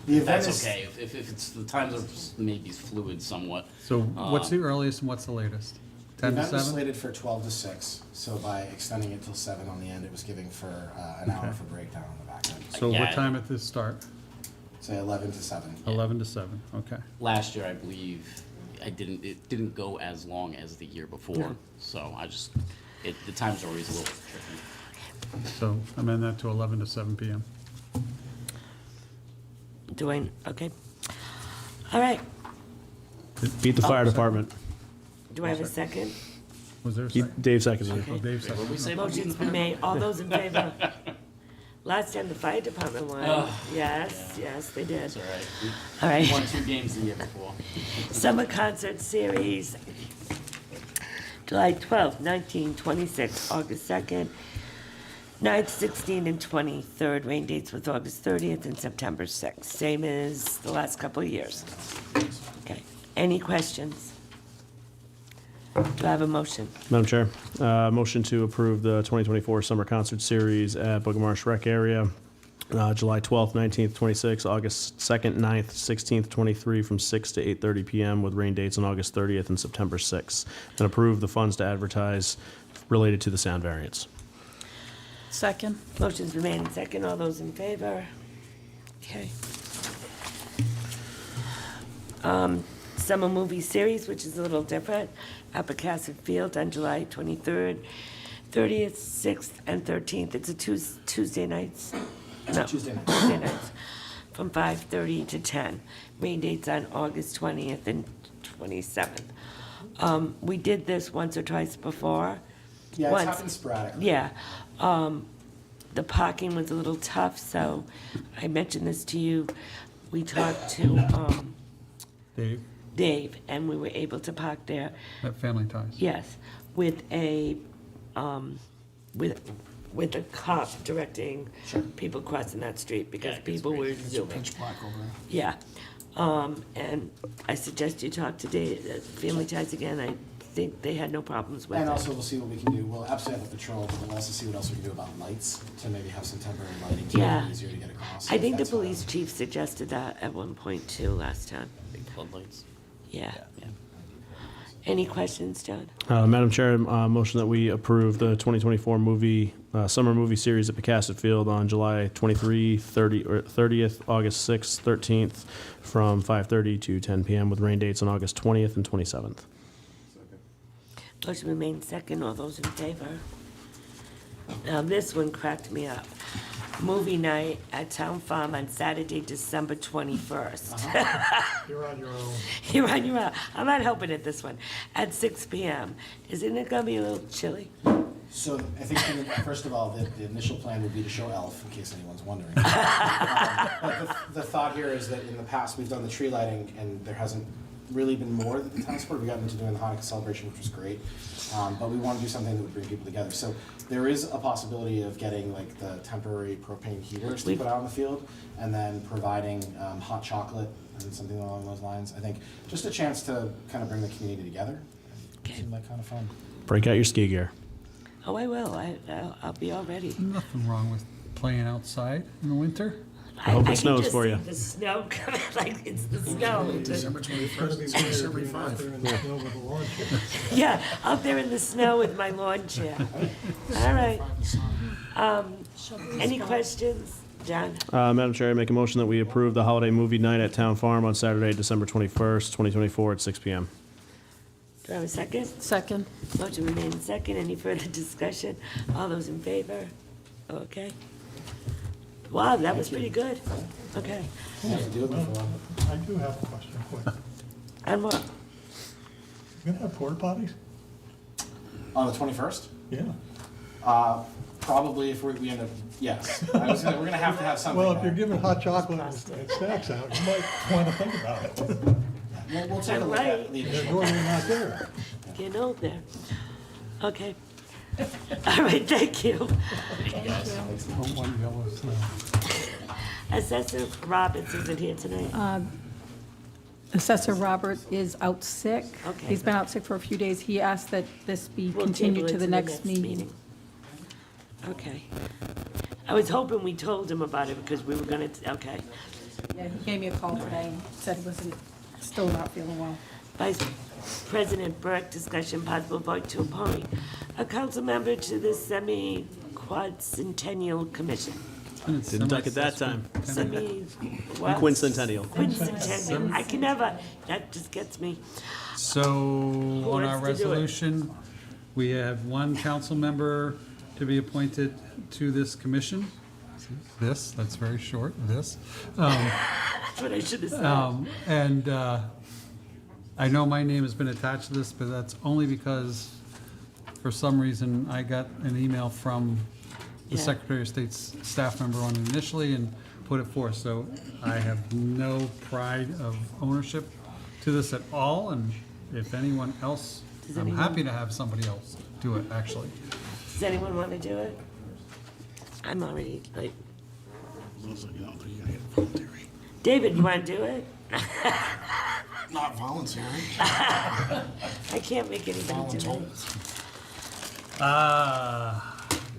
The event that's is, okay. If it's, the times are maybe fluid somewhat. So what's the earliest and what's the latest? the 10 to event was 7? slated for 12 to 6, so by extending it till 7 on the end, it was giving for an hour Okay. for breakdown on the back end. So Yeah. what time at this start? Say 11 to 7. 11 to 7, okay. Last year, I believe, it didn't go as long as the year before, so the times are always a little tricky. So amend that to 11 to 7 p.m. Okay. All right, Beat the fire department. do I have a second? Was there a second? Dave seconded it. Oh, Dave What did we seconded. say about Motion's been made, all those in favor? Last time the fire department won. Oh, Yes, they did. That's all right. We All right. won 2 games the year before. Summer Concert Series, July 12th, 19, 26, August 2nd, 9th, 16, and 23rd. Rain dates with August 30th and September 6th, same as the last couple of years. Okay, any questions? Do I have a motion? Madam Chair, motion to approve the 2024 Summer Concert Series at Bulgarmarsh Rec Area, July 12th, 19th, 26th, August 2nd, 9th, 16th, 23, from 6 to 8:30 p.m. with rain dates on August 30th and September 6th. And approve the funds to advertise related to the sound variance. Second. Motion's been made and second, all those in favor? Okay. Summer Movie Series, which is a little different, at Pocasset Field on July 23rd, 30th, 6th, and 13th. It's a Tuesday nights? No, Tuesday night. Tuesday nights, from 5:30 to 10. Rain dates on August 20th and 27th. We did this once or twice before. Yeah, it's Once. happened sporadically. Yeah. The parking was a little tough, so I mentioned this to you. We talked to Dave, and we were able to park there, At Family Ties. yes, with a cop directing people crossing that street because Yeah, it gets people were crazy. zooming. Black over there. Yeah. And I suggest you talk to Dave, Family Ties again. I think they had no problems with it. And also, we'll see what we can do. We'll absolutely have a patrol, but we'll also see what else we can do about lights to maybe have some temporary lighting to make Yeah. it easier to get across. I think the That's police chief suggested that at one point too, last time. Big floodlights. Yeah. Yeah. Any questions, John? Madam Chair, motion that we approve the 2024 Summer Movie Series at Pocasset Field on July 30th, August 6th, 13th, from 5:30 to 10 p.m. with rain dates on August 20th and 27th. Motion remains second. All those in favor? Now, this one cracked me up. Movie night at Town Farm on Saturday, December 21st. You're on your own. You're on your own. I'm not helping at this one. At 6 p.m. Isn't it gonna be a little chilly? So I think, first of all, the initial plan would be to show Elf, in case anyone's wondering. But the thought here is that in the past, we've done the tree lighting, and there hasn't really been more that the town supported. We got into doing the Hanukkah celebration, which was great. But we want to do something that would bring people together. So there is a possibility of getting like the temporary propane heaters to put out in the field, and then providing hot chocolate and something along those lines. I think just a chance to kind of bring the community together. It seemed like kind of fun. Break out your ski gear. Oh, I will. I'll be all ready. Nothing wrong with playing outside in the winter. I hope it snows for you. The snow coming, like it's the snow. December 21st, it's gonna be weird out there in the snow with a lawn chair. Yeah, out there in the snow with my lawn chair. All right. Any questions, John? Madam Chair, I make a motion that we approve the holiday movie night at Town Farm on Saturday, December 21st, 2024 at 6 p.m. Do I have a second? Second. Motion remains second. Any further discussion? All those in favor? Okay. Wow, that was pretty good. Okay. Well, I do have a question quick. And what? You gonna have porta potties? On the 21st? Yeah. Probably if we end up, yes. We're gonna have to have something. Well, if you're there. giving hot chocolate and snacks out, you might wanna think about it. We'll take a look at the They're additional. normally not there. Getting old there. Okay. All right, thank you. Don't want yellow snow. Assessor Roberts isn't here tonight. Assessor Robert is out sick. Okay. He's been out sick for a few days. He asked that this be We'll continued table it to the next meeting. Okay. I was hoping we told him about it because we were gonna, okay. Yeah, he gave me a call today and said he wasn't, still not feeling well. Vice President Burke, discussion possible vote to appoint a council member to the semi-quadcentennial commission. Didn't duck at that time. What? Quincentennial. Quincentennial. I can never, that just gets me. So on our wants to do it? resolution, we have one council member to be appointed to this commission. That's very short, this. That's what I should have said. And I know my name has been attached to this, but that's only because for some reason I got an email from the Yeah. Secretary of State's staff member on it initially and put it forth. So I have no pride of ownership to this at all. And if anyone else, I'm happy to have somebody else do it, actually. Does anyone want to do it? I'm already, like, David, you want to do it? Not volunteering. I can't make anybody do it. You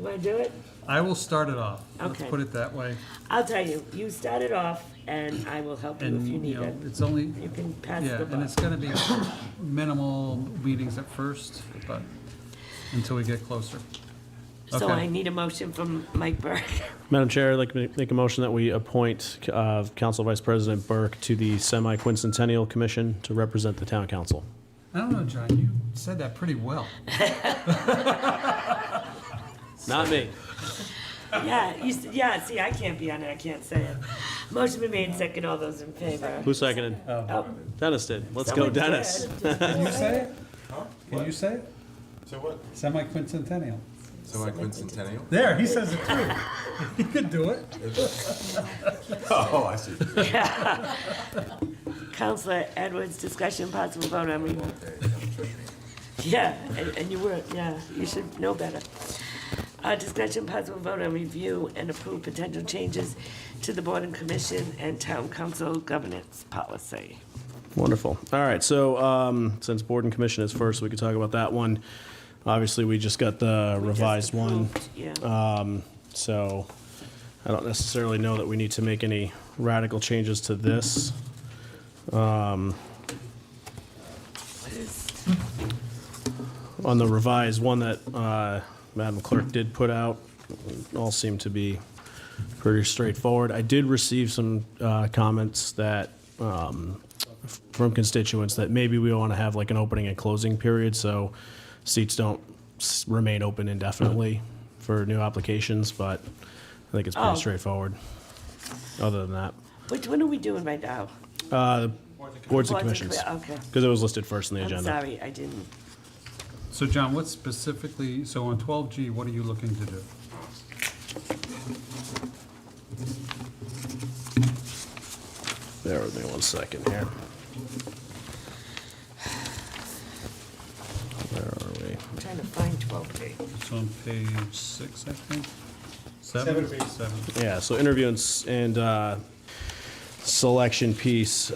want to do it? I will start it off. Okay. Let's put it that way. I'll tell you, you start it off, and I will help you if you need it. It's only, You can pass yeah, the and it's gonna be minimal meetings at first, but until we get closer. So Okay. I need a motion from Mike Burke. Madam Chair, I'd like to make a motion that we appoint Council Vice President Burke to the Semi-Quincentennial Commission to represent the town council. I don't know, John, you said that pretty well. Not me. Yeah, yeah, see, I can't be on it, I can't say it. Motion been made, second, all those in favor. Who seconded? Oh, Dennis did. Let's someone go, Dennis. did. Can you say it? Can you say it? So what? Semi-quincentennial. Semi-quincentennial? There, he says it too. He could do it. Oh, I see. Yeah. Counselor Edwards, discussion possible vote on yeah, and you were, yeah, you should know better. Discussion possible vote on review and approve potential changes to the board and commission and town council governance policy. Wonderful. All right, so since board and commission is first, we could talk about that one. Obviously, we just got the revised one. Yeah. So I don't necessarily know that we need to make any radical changes to this. On the revised one that Madam Clerk did put out, all seem to be pretty straightforward. I did receive some comments that from constituents that maybe we want to have like an opening and closing period, so seats don't remain open indefinitely for new applications, but I think it's pretty straightforward. Other than that, Which one are we doing right now? boards and commissions, Okay. because it was listed first in the I'm agenda. sorry, I didn't. So John, what specifically, so on 12G, what are you looking to do? Bear with me one second here. Where are we? I'm trying to find 12B. It's on page 6, I think? 7? 7. Yeah, so interview and selection piece.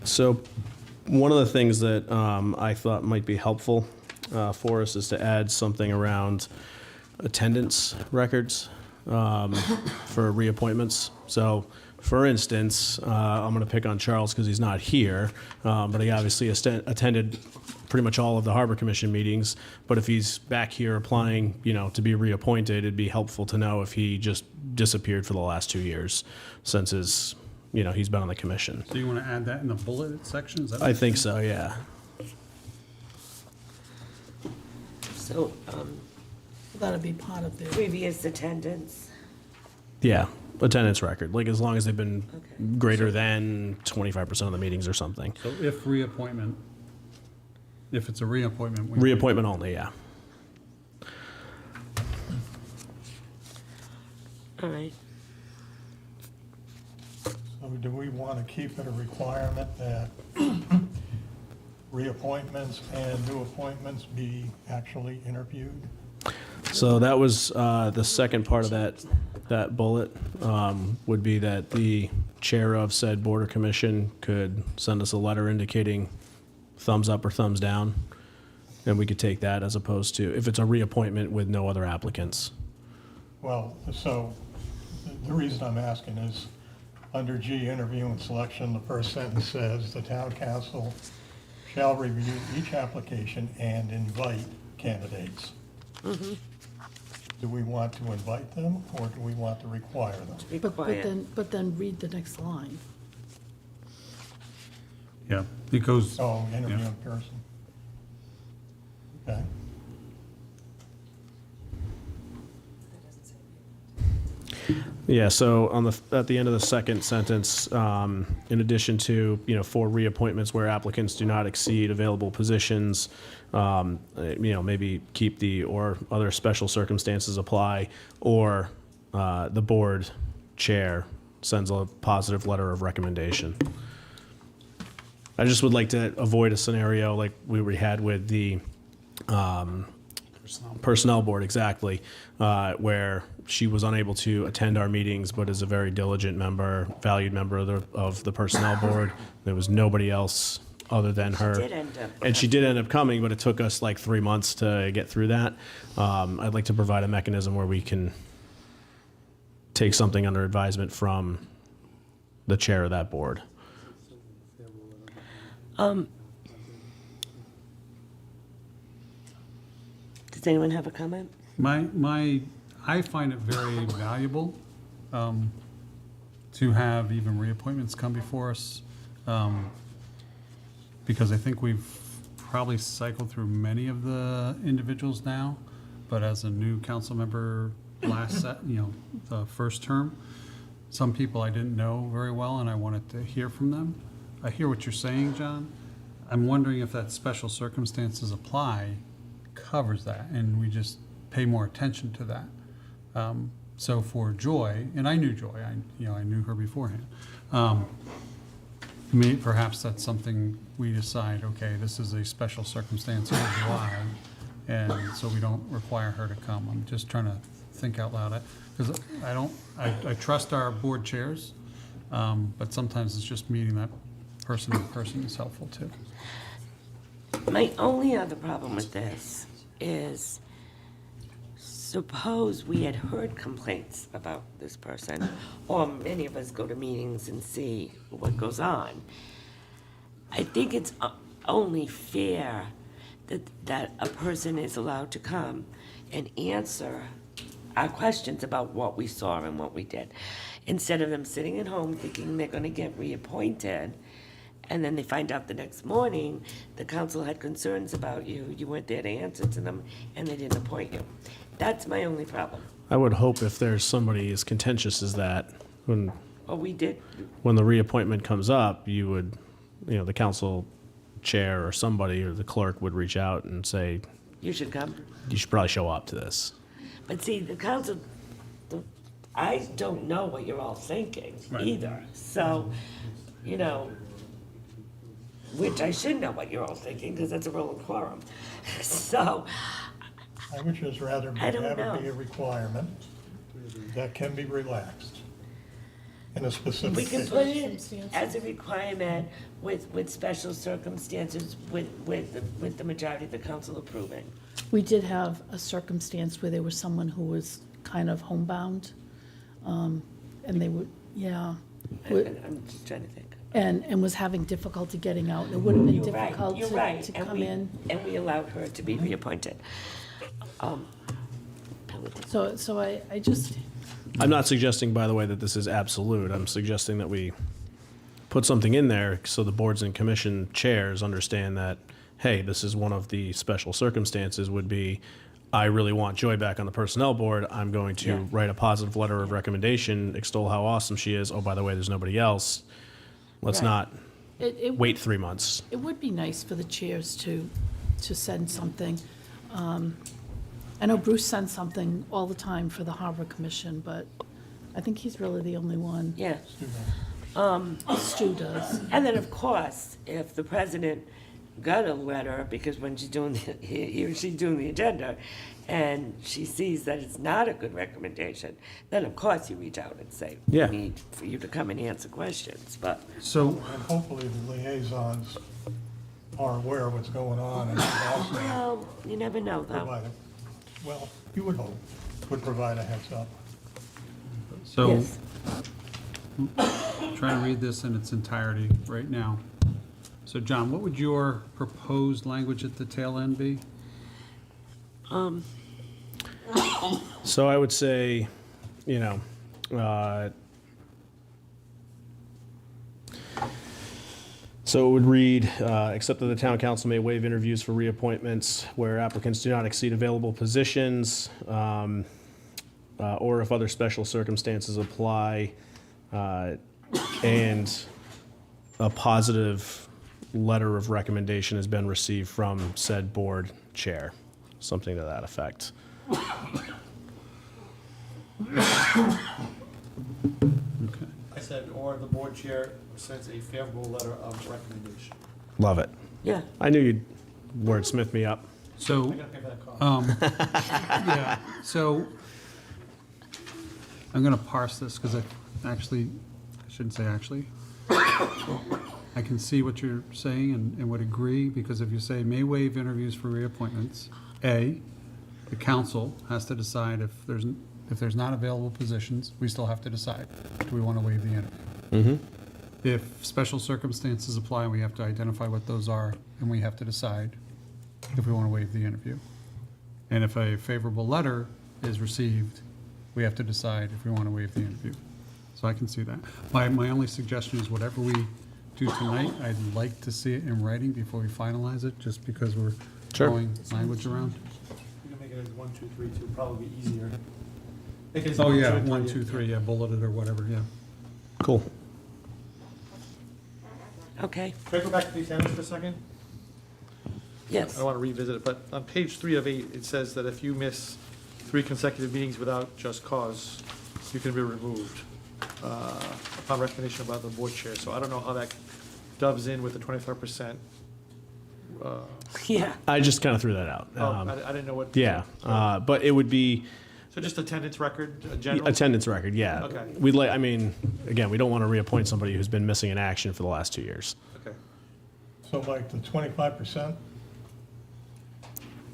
So one of the things that I thought might be helpful for us is to add something around attendance records for reappointments. So, for instance, I'm going to pick on Charles because he's not here, but he obviously attended pretty much all of the Harbor Commission meetings. But if he's back here applying, to be reappointed, it'd be helpful to know if he just disappeared for the last 2 years since he's been on the commission. So you want to add that in the bullet section? Is that what I you're think saying? so, yeah. So, That'll be part of the, previous attendance. Yeah, attendance record, like as long as they've been greater than 25% of the meetings or something. So if reappointment, if it's a reappointment. Reappointment only, yeah. All right. So do we want to keep it a requirement that reappointments and new appointments be actually interviewed? So that was the second part of that bullet, would be that the chair of said board or commission could send us a letter indicating thumbs up or thumbs down, and we could take that as opposed to if it's a reappointment with no other applicants. Well, so the reason I'm asking is under G, interview and selection, the first sentence says the town council shall review each application and invite candidates. Mm-hmm. Do we want to invite them or do we want to require them? but then read the next line. Yeah, it goes. Oh, interview yeah. in person. Okay. Yeah, so at the end of the second sentence, in addition to, for reappointments where applicants do not exceed available positions, maybe keep the or other special circumstances apply, or the board chair sends a positive letter of recommendation. I just would like to avoid a scenario like we already had with the personnel board, exactly, where she was unable to attend our meetings, but is a very diligent member, valued member of the personnel board. There was nobody else other than her. She did end up. And she did end up coming, but it took us like 3 months to get through that. I'd like to provide a mechanism where we can take something under advisement from the chair of that board. Does anyone have a comment? I find it very valuable to have even reappointments come before us, because I think we've probably cycled through many of the individuals now, but as a new council member the first term, some people I didn't know very well and I wanted to hear from them. I hear what you're saying, John. I'm wondering if that special circumstances apply covers that and we just pay more attention to that. So for Joy, and I knew Joy, I knew her beforehand. Perhaps that's something we decide, okay, this is a special circumstance for July, and so we don't require her to come. I'm just trying to think out loud, because I trust our board chairs, but sometimes it's just meeting that person in person is helpful too. My only other problem with this is, suppose we had heard complaints about this person, or many of us go to meetings and see what goes on. I think it's only fair that a person is allowed to come and answer our questions about what we saw and what we did, instead of them sitting at home thinking they're gonna get reappointed, and then they find out the next morning the council had concerns about you, you weren't there to answer to them, and they didn't appoint you. That's my only problem. I would hope if there's somebody as contentious as that, when Oh, we did, the reappointment comes up, you would, the council chair or somebody or the clerk would reach out and say, You should come. you should probably show up to this. But see, the council, I don't know what you're all thinking either. So, you know, which I should know what you're all thinking, because that's a rolling quorum. So, I would just rather I don't have it be know. a requirement that can be relaxed in a specific. we can put it as a requirement with special circumstances, with the majority of the council approving. We did have a circumstance where there was someone who was kind of homebound, and they would, yeah. I'm just trying to think. And was having difficulty getting out. It would have been You're right, difficult you're right. to And come we- in. And we allowed her to be reappointed. So I just, I'm not suggesting, by the way, that this is absolute. I'm suggesting that we put something in there so the boards and commission chairs understand that, hey, this is one of the special circumstances would be, I really want Joy back on the personnel board. I'm going to Yeah. write a positive letter of recommendation, extol how awesome she is. Oh, by the way, there's nobody else. Let's Right. not it wait 3 months. It would be nice for the chairs to send something. I know Bruce sends something all the time for the Harbor Commission, but I think he's really the only one. Yeah. Stu does. And then, of course, if the president got a letter, because when she's doing, he or she's doing the agenda, and she sees that it's not a good recommendation, then of course you reach out and say, we Yeah. need for you to come and answer questions, but, So, And hopefully the liaisons are aware of what's going on and also well, you never know, though. provide, well, you would hope, would provide a heads up. so, Yes. trying to read this in its entirety right now. So, John, what would your proposed language at the tail end be? So I would say, you know, so it would read, except that the town council may waive interviews for reappointments where applicants do not exceed available positions, or if other special circumstances apply, and a positive letter of recommendation has been received from said board chair, something to that effect. Okay. I said, or the board chair sends a favorable letter of recommendation. Love it. Yeah. I knew you'd wordsmith me up. So, I gotta pay for that cost. yeah, so I'm gonna parse this because I shouldn't say actually. I can see what you're saying and would agree, because if you say may waive interviews for reappointments, A, the council has to decide if there's not available positions, we still have to decide, do we want to waive the interview? If special circumstances apply, we have to identify what those are, and we have to decide if we want to waive the interview. And if a favorable letter is received, we have to decide if we want to waive the interview. So I can see that. My only suggestion is whatever we do tonight, I'd like to see it in writing before we finalize it, just because we're Sure. throwing language around. You can make it as 1, 2, 3, 2, probably be easier. Make it as Oh, 1, yeah, 2, 1, 2, 3, yeah, bulleted or whatever, yeah. Cool. Okay, Can I go back to the attendance for a second? yes. I don't want to revisit it, but on page 3 of 8, it says that if you miss 3 consecutive meetings without just cause, you can be removed upon recommendation by the board chair. So I don't know how that doves in with the 25%. Yeah. I just kind of threw that out. I didn't know what. Yeah, but it would be So just attendance record, general? attendance record, yeah. Okay. We'd like, I mean, again, we don't want to reappoint somebody who's been missing in action for the last 2 years. Okay. So like the 25%,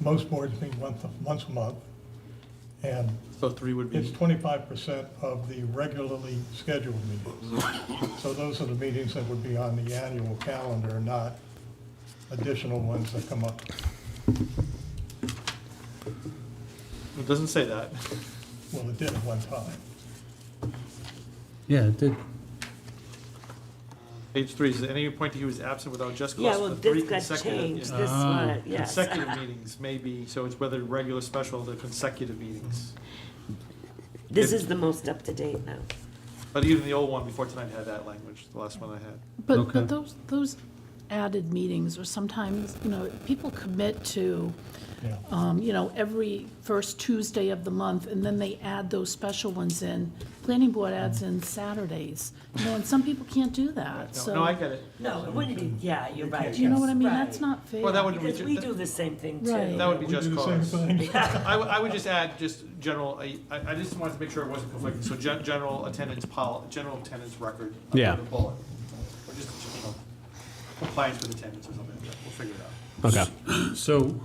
most boards meet once a month, and So 3 would be. it's 25% of the regularly scheduled meetings. So those are the meetings that would be on the annual calendar, not additional ones that come up. It doesn't say that. Well, it did at one time. Yeah, it did. Page 3 says any appointee who is absent without just Yeah, cause well, for 3 this got consecutive. changed, yeah. this one, yes. Consecutive meetings may be, so it's whether regular, special, the consecutive meetings. This is the most up-to-date now. But even the old one before tonight had that language, the last one I had. But, Okay. but those, added meetings, or sometimes, people commit to, every first Tuesday of the month, and then they add those special ones in. Planning board adds in Saturdays, and some people can't do that, so. No, I get it. No, it wouldn't be, yeah, you're right. Do you know what I mean? Right. That's not fair. Well, that would be, Because we do the same thing too. Right. that would be We just do the same cause. thing. I would just add, just general, I just wanted to make sure it wasn't conflicting, so general attendance general attendance record. I'll Yeah. put a bullet. Or just, compliance with attendance or something, yeah, we'll figure it out. Okay. So,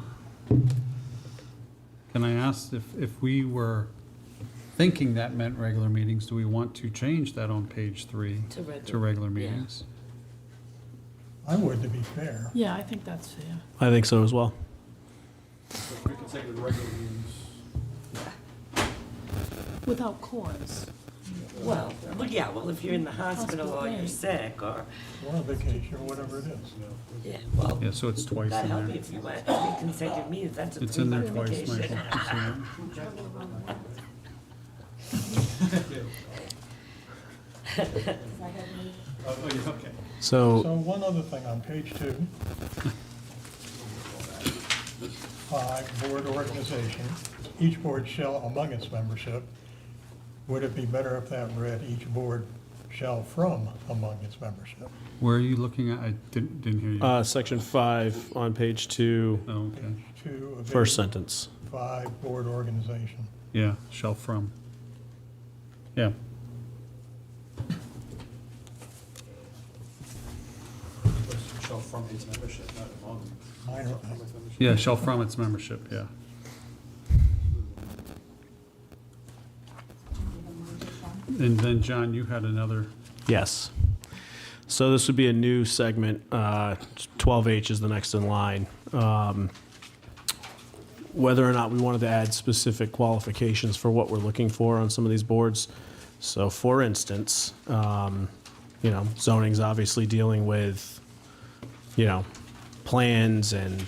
can I ask if we were thinking that meant regular meetings, do we want to change that on page 3 to regular yeah. meetings? I would, to be fair. Yeah, I think that's fair. I think so as well. So 3 consecutive regular meetings. Without cause. Well, if you're in the hospital or you're sick or, Or on vacation, or whatever it is. yeah, well, Yeah, so it's twice that'd in help there. you if you went 3 consecutive meetings, that's a It's in there 3-month twice, vacation. Michael. Okay. So So, one other thing on page 2. 5, board organization. Each board shall, among its membership, would it be better if that read, each board shall from among its membership? Where are you looking at? I didn't hear you. section 5 on page 2, Oh, okay. Page 2 of first 8, sentence. 5, board organization. Yeah, shall from. Yeah. Shall from its membership, not among. Minor thing. Yeah, shall from its membership, yeah. And then, John, you had another, Yes. So this would be a new segment. 12H is the next in line. Whether or not we wanted to add specific qualifications for what we're looking for on some of these boards. So for instance, zoning's obviously dealing with, plans and,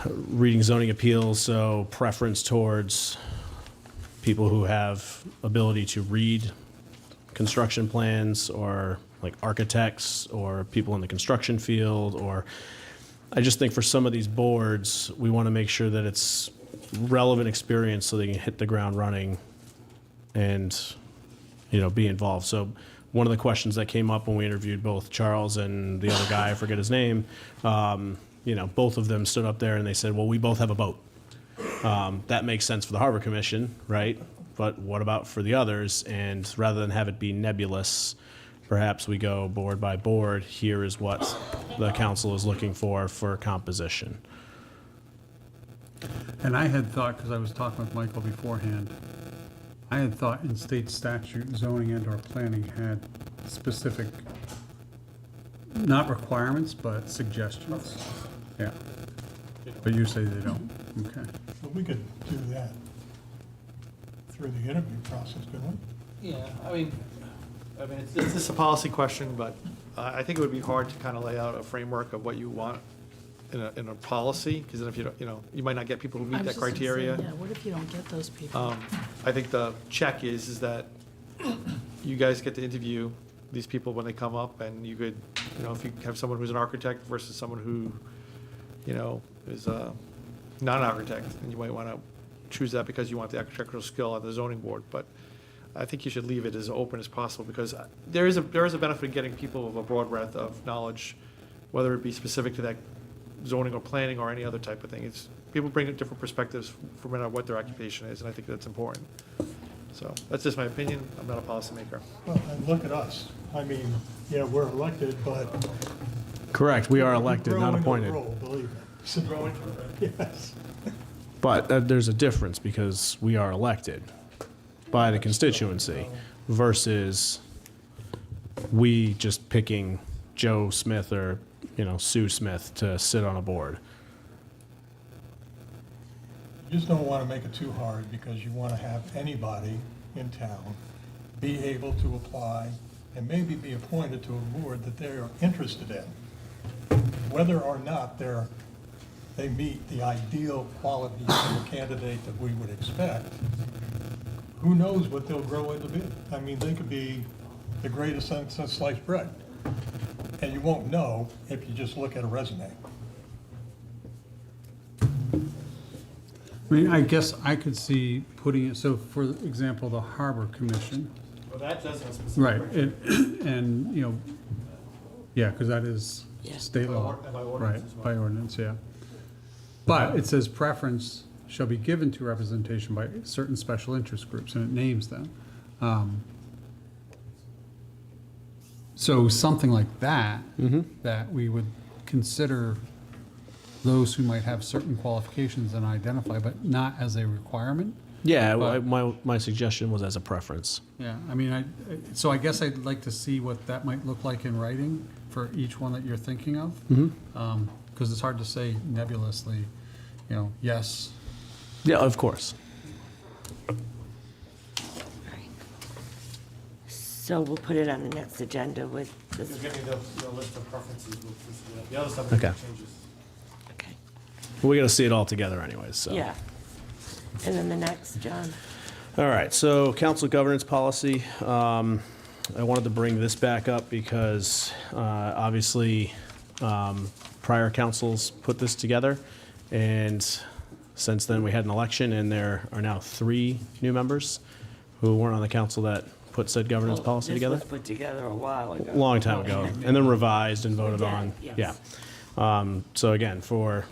reading zoning appeals, so preference towards people who have ability to read construction plans, or like architects, or people in the construction field, or I just think for some of these boards, we want to make sure that it's relevant experience so they can hit the ground running and, be involved. So one of the questions that came up when we interviewed both Charles and the other guy, I forget his name, both of them stood up there and they said, well, we both have a boat. That makes sense for the Harbor Commission, right? But what about for the others? And rather than have it be nebulous, perhaps we go board by board. Here is what the council is looking for composition. and I had thought, because I was talking with Michael beforehand, I had thought in state statute, zoning and or planning had specific, not requirements, but suggestions. Yeah. But you say they don't, okay. But we could do that through the interview process, couldn't we? Yeah, I mean, it's just a policy question, but I think it would be hard to kind of lay out a framework of what you want in a policy, because then if you don't, you might not get people who I meet was that just gonna say, criteria. Yeah, what if you don't get those people? I think the check is that you guys get to interview these people when they come up, and you could, if you have someone who's an architect versus someone who, is not an architect, and you might want to choose that because you want the architectural skill at the zoning board, but I think you should leave it as open as possible, because there is a benefit in getting people of a broad breadth of knowledge, whether it be specific to that zoning or planning or any other type of thing. It's, people bring different perspectives from what their occupation is, and I think that's important. So that's just my opinion. I'm not a policymaker. Well, and look at us. I mean, yeah, we're elected, but. Correct, we are elected, grow not into the appointed. role, believe me. So, yes. But there's a difference, because we are elected by the constituency versus we just picking Joe Smith or, Sue Smith to sit on a board. You just don't want to make it too hard, because you want to have anybody in town be able to apply and maybe be appointed to a board that they are interested in. Whether or not they meet the ideal qualities of a candidate that we would expect, who knows what they'll grow into be. I mean, they could be the greatest since sliced bread. And you won't know if you just look at a resume. I mean, I guess I could see putting it, so for example, the Harbor Commission, Well, that does have specific. right, and, you know, yeah, because that is state law. By ordinance Right, as well. by ordinance, yeah. But it says preference shall be given to representation by certain special interest groups, and it names them. So something like that, that we would consider those who might have certain qualifications and identify, but not as a requirement. Yeah, But- my suggestion was as a preference. Yeah, I mean, so I guess I'd like to see what that might look like in writing for each one that you're thinking of. Because it's hard to say nebulously, you know, yes. Yeah, of course. So we'll put it on the next agenda with this. Just give me the list of preferences, the other stuff Okay. changes. Okay. We got to see it all together anyways, so. Yeah. And then the next, John. All right, so council governance policy. I wanted to bring this back up because obviously prior councils put this together. And since then, we had an election and there are now 3 new members who weren't on the council that put said governance policy together. This was put together a while ago. Long time ago, and then revised and voted on. Yes. Yeah. So again, for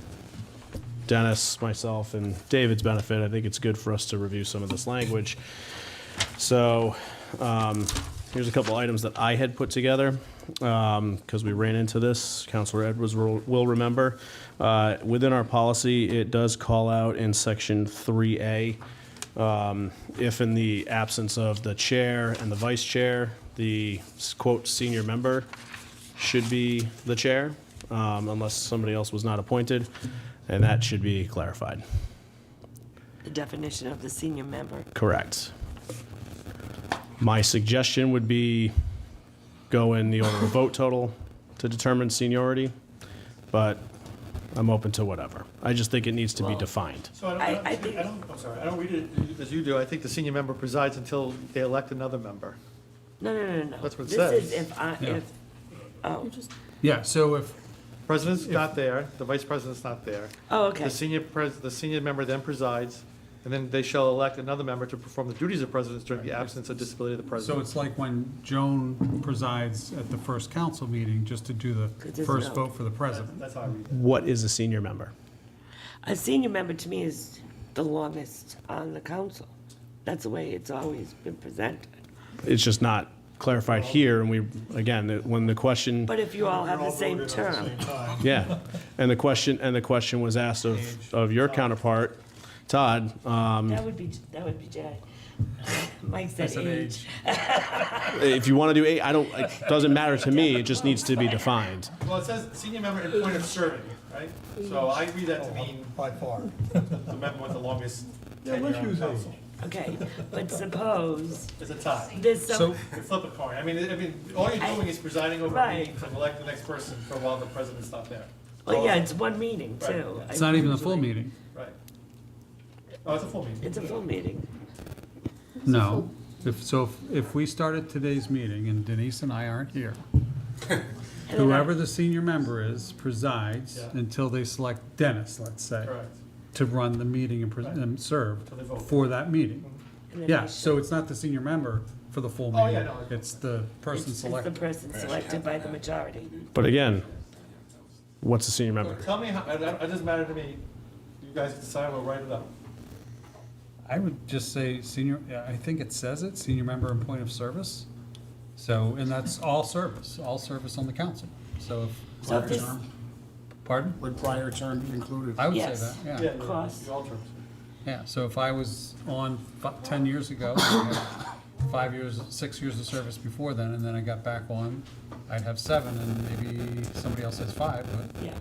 Dennis, myself, and David's benefit, I think it's good for us to review some of this language. So here's a couple items that I had put together because we ran into this. Councilor Edwards will remember. Within our policy, it does call out in section 3A, if in the absence of the chair and the vice chair, the quote senior member should be the chair, unless somebody else was not appointed, and that should be clarified. The definition of the senior member. Correct. My suggestion would be go in the order of vote total to determine seniority, but I'm open to whatever. I just think it needs to be defined. So I think- I'm sorry, I don't read it as you do. I think the senior member presides until they elect another member. No. That's what it This is says. oh, Yeah, so if, President's not there, the vice president's not there. oh, okay. The senior member then presides, and then they shall elect another member to perform the duties of president during the absence of disability of the so president. it's like when Joan presides at the first council meeting, just to do the there's first no- vote for the president. That's how I read it. What is a senior member? A senior member to me is the longest on the council. That's the way it's always been presented. It's just not clarified here, and we, again, when the question, But if you all have the same voted at the term, same time. yeah, and the question was asked of your counterpart, Todd. that would be Jay. Mike said age. If you want to do 8, it doesn't matter to me, it just needs to be defined. Well, it says senior member and point of serving, right? So I read that to mean By far. the member with the longest Yeah, tenure let's on use council. age. Okay, but suppose It's a tie. there's So, some, You flip a coin. I mean, all you're doing is presiding over a Right. meeting to elect the next person for while the president's not there. well, yeah, it's one meeting Right. too. it's not even a full meeting. Right. Oh, it's a full meeting. It's a full meeting. No. If we started today's meeting and Denise and I aren't here, And then whoever the senior member is presides Yeah. until they select Dennis, let's say, Correct. to run the meeting and serve Till they vote. for that meeting. and then Yeah, they so it's not the senior member for the full Oh, meeting. yeah, no. It's the person It's the selected. person selected by the majority. But again, what's a senior member? Tell me how, it doesn't matter to me. You guys decide, we'll write it up. I would just say senior, yeah, I think it says it, senior member and point of service. So, and that's all service on the council. So if. So if this, Pardon? Would prior term be included? I would say Yes. that, yeah. Cross. The alternates. Yeah, so if I was on 10 years ago, I had 6 years of service before then, and then I got back on, I'd have 7, and maybe somebody else has 5, but. yeah.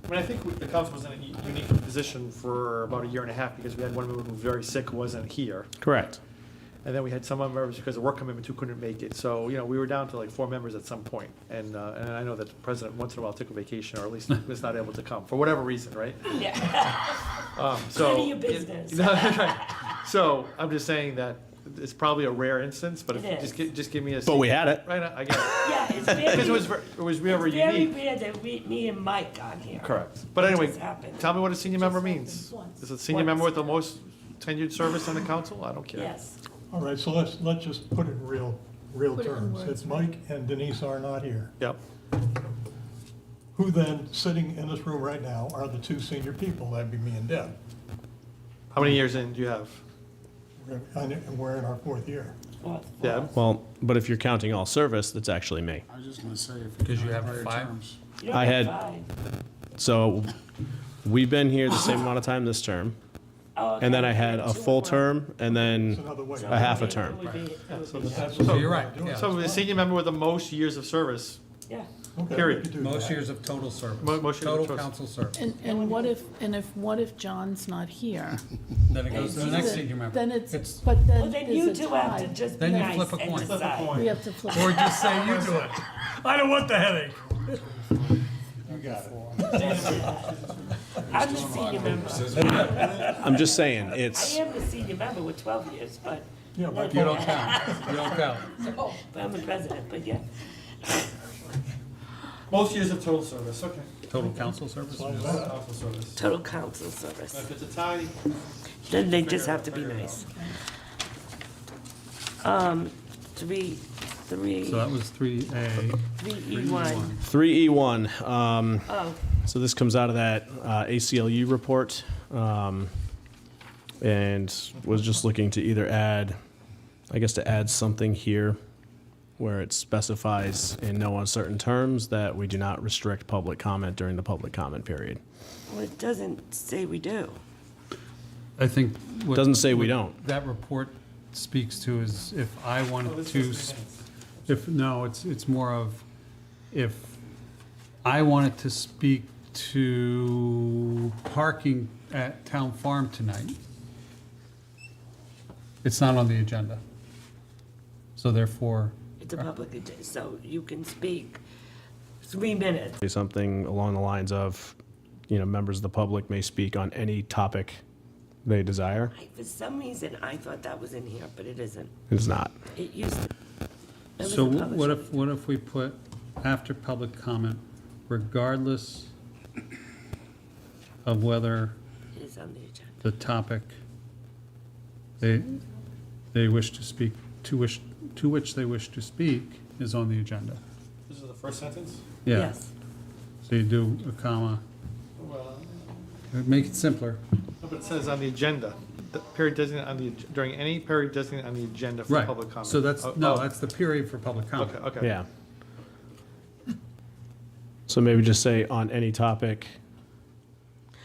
I mean, I think the council was in a unique position for about a year and a half because we had one member who was very sick, who wasn't here. Correct. And then we had some members because of work commitment who couldn't make it. So, we were down to like 4 members at some point. And I know that the president once in a while took a vacation or at least was not able to come for whatever reason, right? Yeah. So. None of your business. Right. So I'm just saying that it's probably a rare instance, but if It you just give me a. But we had it. Right, I get it. Yeah, it's Because very, it was very it's very unique. rare that me and Mike got here. Correct. But It anyway, just happened. tell me what a senior member means. once. Is it a senior member with the most tenured service on the council? I don't care. Yes. All right, so let's just put it in real Put it in terms. words. If Mike and Denise are not here, Yep. who then, sitting in this room right now, are the two senior people? That'd be me and Deb. How many years in do you have? We're in our 4th year. Deb? Well, but if you're counting all service, that's actually me. I was just gonna say, if Because you you have higher 5? terms. You I don't had- have 5. So we've been here the same amount of time this term, Oh, and then I okay. had a full term, and then It's another way. a half a term. It would be- So you're right, yeah. So the senior member with the most years of service, Yeah. Okay, period. we could do Most that. years of total service. Most years of Total total- council service. And what if John's not here? Then it goes to the next senior member. Then it's, It's- but then Well, then you there's a two have to tie. just be Then you nice flip a and coin. decide. We have to flip. Or just say you do it. I don't want the headache. You got it. I'm the senior member. I'm just saying, I it's, am the senior member with 12 years, but. Yeah, but You don't count. You don't count. But I'm the president, but yeah. Most years of total service, okay. Total council service? Council service. Total council service. If it's a tie, Then they just have to be nice. Three, So that was 3A. 3E1. 3E1. Oh, So this comes out of that ACLU report, and was just looking to either add, I guess to add something here where it specifies in no uncertain terms that we do not restrict public comment during the public comment period. well, it doesn't say we do. I think. what- Doesn't say we what don't. That report speaks to is if I wanted to, no, it's more of, if I wanted to speak to parking at Town Farm tonight, it's not on the agenda. So therefore, It's a public, so you can speak 3 minutes. Say something along the lines of, members of the public may speak on any topic they desire. For some reason, I thought that was in here, but it isn't. It's not. It used to. It was so a what publisher. if we put after public comment, regardless of whether It is on the agenda. the topic they wish to speak, to which they wish to speak is on the agenda. this is the first sentence? Yeah. Yes. So you do a comma, Well, make it simpler. no, but it says on the agenda, the period designated on the, during any period designated on the agenda for Right. public comment. So that's, Oh, no, oh, that's the period for public comment. Okay, okay. Yeah. So maybe just say on any topic,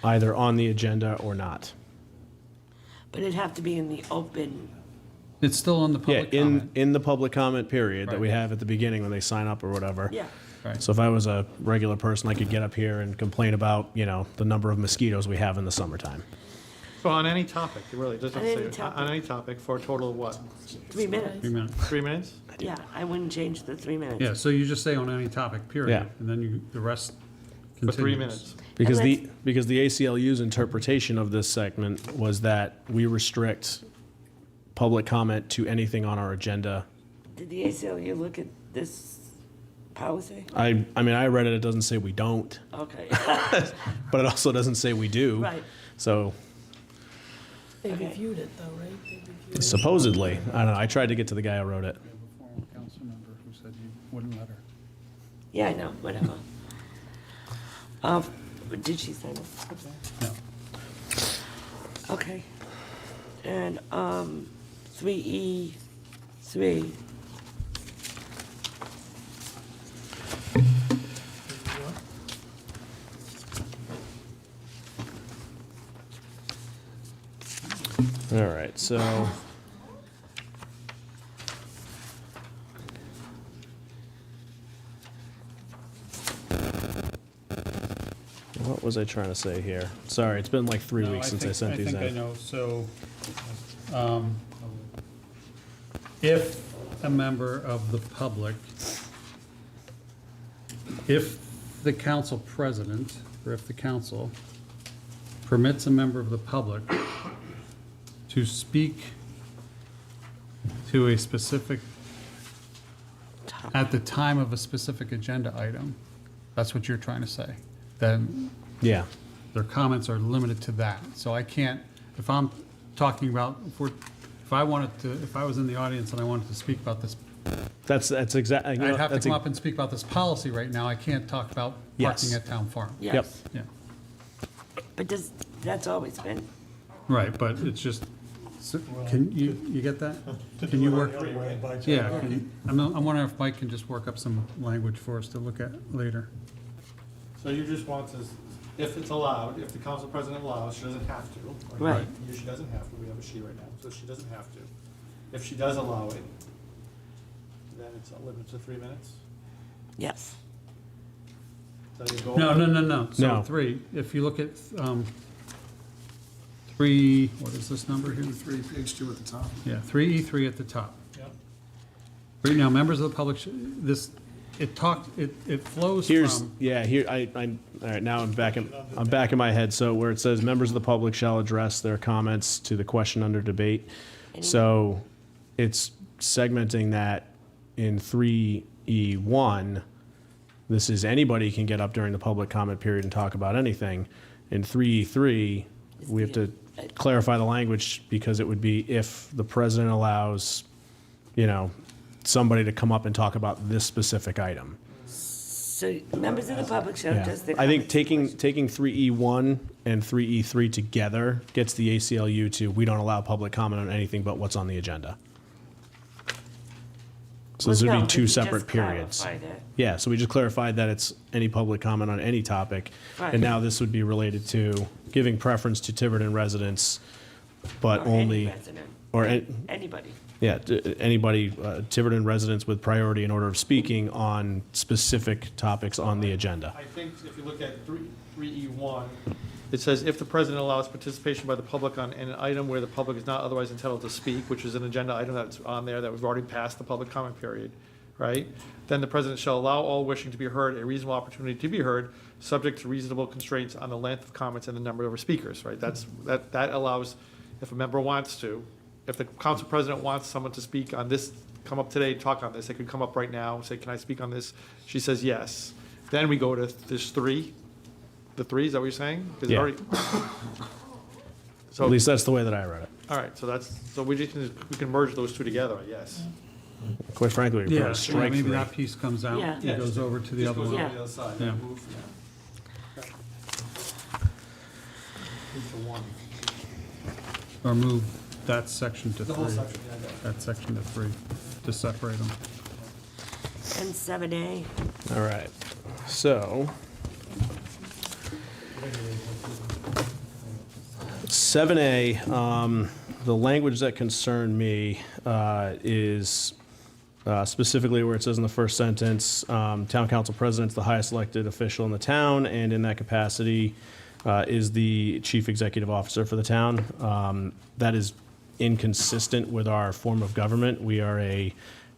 either on the agenda or not. But it'd have to be in the open. It's still on the Yeah, public comment. in the public comment period that we Right. have at the beginning when they sign up or whatever. Yeah. Right. So if I was a regular person, I could get up here and complain about, the number of mosquitoes we have in the summertime. So on any topic, it really doesn't On any say, topic. on any topic for a total of what? 3 minutes. 3 minutes. 3 minutes? Yeah, I wouldn't change the 3 minutes. Yeah, so you just say on any topic, period, Yeah. and then the rest For continues. 3 minutes. Because And the ACLU's interpretation of this segment was that we restrict public comment to anything on our agenda. Did the ACLU look at this policy? I mean, I read it, it doesn't say we don't, Okay. but it also doesn't say we do. Right. So They reviewed it though, right? They reviewed it. supposedly, I don't know, I tried to get to the guy who wrote it. We have a former council member who said you wouldn't let her. Yeah, I know, whatever. Did she sign it? No. Okay. And 3E3. All right, so. What was I trying to say here? Sorry, it's been like 3 No, weeks since I sent these I think I in. know, so, if a member of the public, if the council president, or if the council permits a member of the public to speak to a specific, at the time of a specific agenda item. That's what you're trying to say. Then Yeah. their comments are limited to that. So I can't, if I'm talking about, if I was in the audience and I wanted to speak about this, That's exactly. I'd have to come up and speak about this policy right now. I can't talk about Yes. parking at Town Farm. Yes. Yeah, But that's always been, right, but it's just, can you get that? To Can do you it work? any way by Yeah, Saturday. I'm wondering if Mike can just work up some language for us to look at later. So you just want to, if it's allowed, if the council president allows, she doesn't have to. Right. She doesn't have to, we have a she right now, so she doesn't have to. If she does allow it, then it's limited to 3 minutes? yes. Is that your goal? No. So No. 3, if you look at 3, what is this number here? 3, page 2 at the top. Yeah, 3E3 at the top. Yep. Right now, members of the public, it flows Here's, from, all right, now I'm back in my head. So where it says members of the public shall address their comments to the question under debate. So it's segmenting that in 3E1. This is anybody can get up during the public comment period and talk about anything. In 3E3, we have to clarify the language because it would be if the president allows, somebody to come up and talk about this specific item. So members of the public shall Yeah. address their I think comments. taking 3E1 and 3E3 together gets the ACLU to, we don't allow public comment on anything but what's on the agenda. So Well, those would no, be 'cause two you separate just periods. clarified it. Yeah, so we just clarified that it's any public comment on any topic. Right. And now this would be related to giving preference to Tiverton residents, but Or any only, resident. or, Anybody. yeah, anybody, Tiverton residents with priority in order of speaking on specific topics on the agenda. I think if you look at 3E1, it says if the president allows participation by the public on an item where the public is not otherwise entitled to speak, which is an agenda item that's on there that we've already passed the public comment period, right? Then the president shall allow all wishing to be heard a reasonable opportunity to be heard, subject to reasonable constraints on the length of comments and the number of speakers, right? That allows, if a member wants to, if the council president wants someone to speak on this, come up today, talk on this, they could come up right now, say, can I speak on this? She says yes. Then we go to this 3. The 3, is that what you're saying? 'Cause it Yeah. already- So, At least that's the way that I read it. all right, so we can merge those two together, I guess. Quite frankly, we yeah, probably strike maybe 3. that piece comes out, Yeah. it goes over to the other one. over. Just goes over to the other side. Yeah. Move to 1. Or move that section to The whole 3. section, yeah, I got it. That section to 3, to separate them. And 7A. All right, so 7A, the language that concerned me is specifically where it says in the first sentence, town council president's the highest elected official in the town, and in that capacity is the chief executive officer for the town. That is inconsistent with our form of government. We are a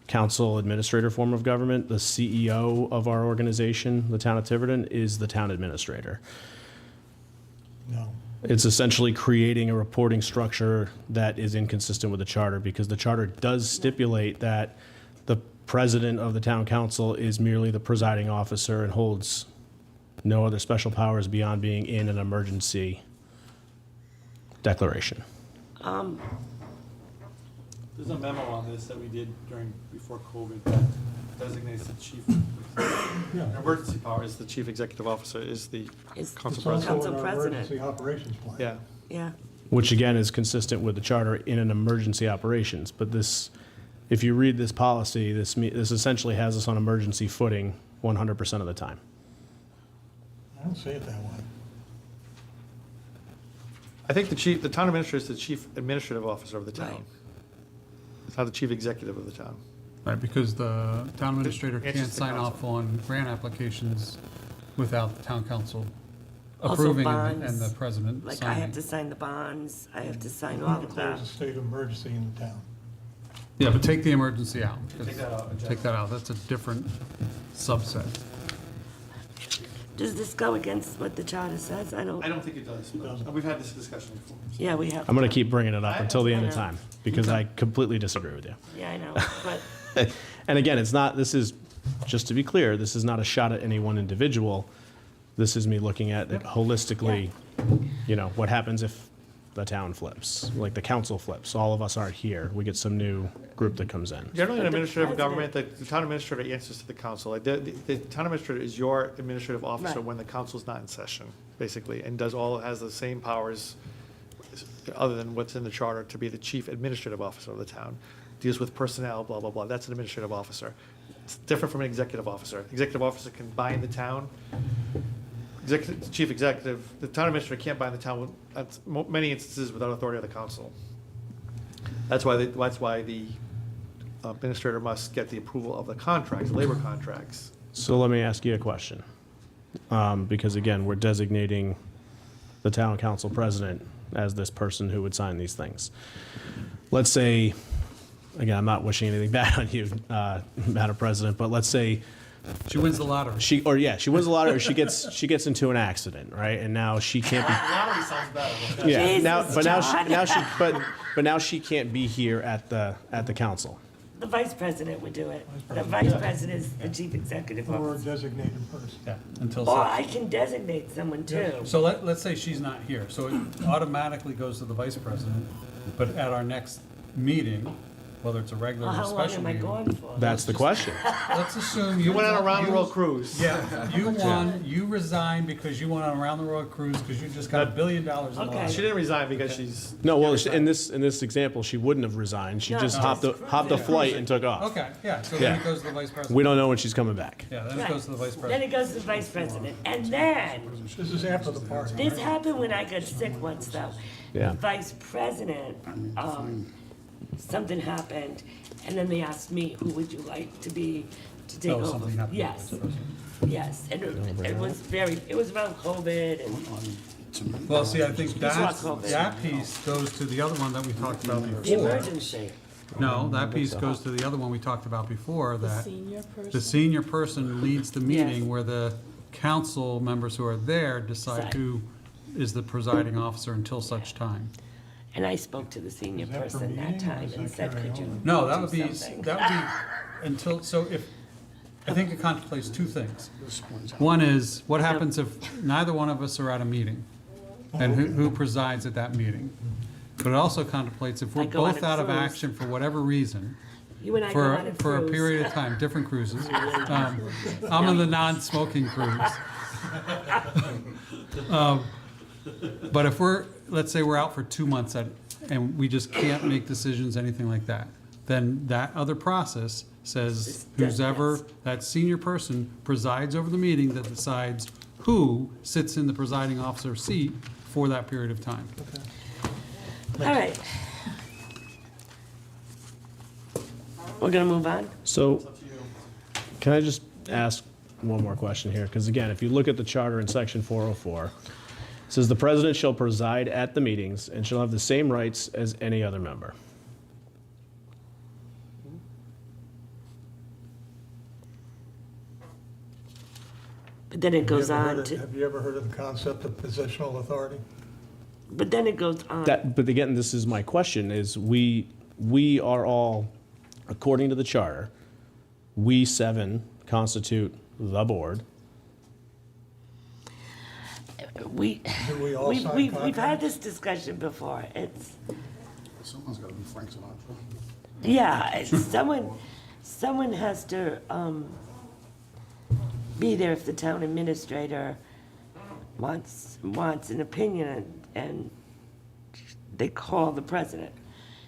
council administrator form of government. The CEO of our organization, the town of Tiverton, is the town administrator. No. It's essentially creating a reporting structure that is inconsistent with the charter, because the charter does stipulate that the president of the town council is merely the presiding officer and holds no other special powers beyond being in an emergency declaration. There's a memo on this that we did before COVID that designates the chief, emergency power is the chief executive officer, is the council It's also president. in our president. emergency operations plan. Yeah. Yeah. Which again is consistent with the charter in an emergency operations. But this, if you read this policy, this essentially has us on emergency footing 100% of the time. I don't see it that way. I think the town administrator is the chief administrative officer of the town. Right. It's not the chief executive of the town. Right, because the town administrator It's can't just the sign council. off on grant applications without the town council Also approving bonds. and the president Like I have signing. to sign the bonds, I have to sign all of Declares that. a state of emergency in the town. Yeah, but take the emergency out. Take that out, Take that out, that's a different subset. Does this go against what the charter says? I don't, think it does. We've had this discussion before. yeah, we have. I'm going to keep bringing it up until the end of I know. time, because I completely disagree with you. Yeah, I know, but, And again, it's not, this is, just to be clear, this is not a shot at any one individual. This is me looking at it holistically, you know, what happens if the town flips, like the council flips, all of us aren't here, we get some new group that comes in. Generally, in But the administrative president- government, the town administrator answers to the council. Like, the town administrator is your administrative officer Right. when the council's not in session, basically, and has the same powers, other than what's in the charter, to be the chief administrative officer of the town. Deals with personnel, blah, blah, blah. That's an administrative officer. It's different from an executive officer. Executive officer can bind the town. Chief executive, the town administrator can't bind the town, at many instances, without authority of the council. That's why the administrator must get the approval of the contracts, labor contracts. So let me ask you a question. Because again, we're designating the town council president as this person who would sign these things. Let's say, again, I'm not wishing anything bad on you, Madam President, but let's say She wins the lottery. she wins the lottery, or she gets into an accident, right? And now she can't be. Lottery sounds better. Yeah. Jesus, But now she can't be here at the council. the vice president would do it. The vice president is the chief executive Or a officer. designated person. Yeah, until Or such. I can designate someone too. So let's say she's not here, so it automatically goes to the vice president, but at our next meeting, whether it's a regular Well, or a how long special am I meeting. gone for? That's the question. Let's assume You went on a round-the-world cruise. Yeah, you won, you resigned because you went on a round-the-world cruise because you just got $1 billion in Okay. She lottery. didn't resign because she's. No, well, in this example, she wouldn't have resigned. She No, just no. hopped a flight and took off. Okay, yeah, so then Yeah. it goes to the vice president. We don't know when she's coming back. Yeah, then it Right. goes to the vice Then president. it goes to the vice president. And then, This is after the party. this happened when I got sick once though. Yeah. Vice president, something happened, and then they asked me, who would you like to take Oh, over? something happened. Yes, yes, and it was around COVID and Well, see, I think It's not that piece goes to the other one that we talked about the before. emergency. No, that piece goes to the other one we talked about before, that Senior the person. senior person leads the meeting Yes. where the council members who are there decide Decide. who is the presiding officer until such time. And I spoke to the senior Is that per person that meeting, or time is and that said, carry could you over? No, that do would be, something? until, so if, I think it contemplates two things. One is, what happens if neither one of us are at a meeting? And who presides at that meeting? But it also contemplates if we're I go on both a out of cruise. action for whatever reason, You and I go for, on a for a cruise. period of time, different cruises. I'm on the non-smoking cruise. But if let's say we're out for 2 months and we just can't make decisions, anything like that, then that other process says who's ever, that senior person presides over the meeting that decides who sits in the presiding officer seat for that period of time. All right. We're gonna move on? So, can I just ask one more question here? Because again, if you look at the charter in section 404, it says the president shall preside at the meetings and shall have the same rights as any other member. But then it goes on to, Have you ever heard of the concept of positional authority? but then it goes on. But again, this is my question, is we are all, according to the charter, we 7 constitute the board. Do we all We've sign had contracts? this discussion before. It's, Someone's gotta be Frank Sinatra. yeah, someone has to, be there if the town administrator wants an opinion and they call the president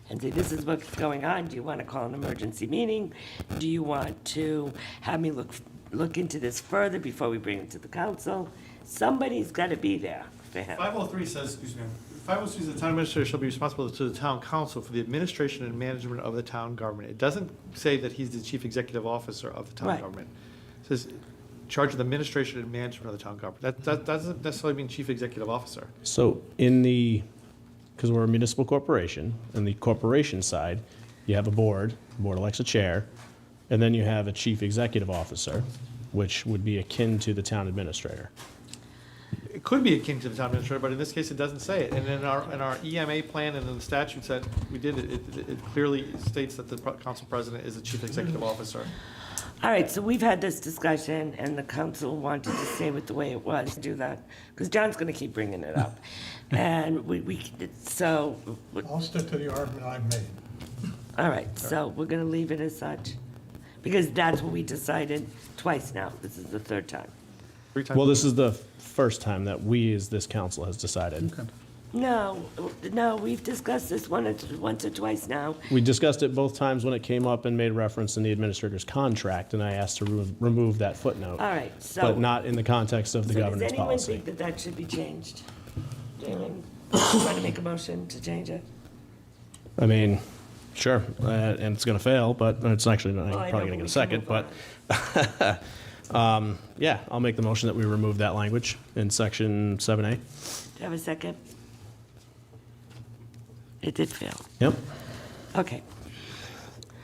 and say, this is what's going on. Do you want to call an emergency meeting? Do you want to have me look into this further before we bring it to the council? Somebody's got to be there for him. 503 says, excuse me, 503 says the town administrator shall be responsible to the town council for the administration and management of the town government. It doesn't say that he's the chief executive officer of the town Right. government. It says charge of the administration and management of the town government. That doesn't necessarily mean chief executive officer. So because we're a municipal corporation, on the corporation side, you have a board, the board elects a chair, and then you have a chief executive officer, which would be akin to the town administrator. It could be akin to the town administrator, but in this case, it doesn't say it. And in our EMA plan and in the statutes that we did, it clearly states that the council president is the chief executive officer. All right, so we've had this discussion, and the council wanted to stay with the way it was, do that, because John's going to keep bringing it up. And so, I'll stick to the argument I've made. all right, so we're going to leave it as such, because that's what we decided twice now. This is the third time. 3 times. Well, this is the first time that we, as this council, has decided. No, we've discussed this once or twice now. We discussed it both times when it came up and made reference in the administrator's contract, and I asked to remove that footnote. All right, so. But not in the context of the governance Does anyone policy. think that that should be changed? Anyone want to make a motion to change it? I mean, sure, and it's going to fail, but it's actually not Well, I probably know, going to but get a we can second, but yeah, I'll make the motion that we remove that language in section 7A. Do you have a second? It did fail. Yep. Okay.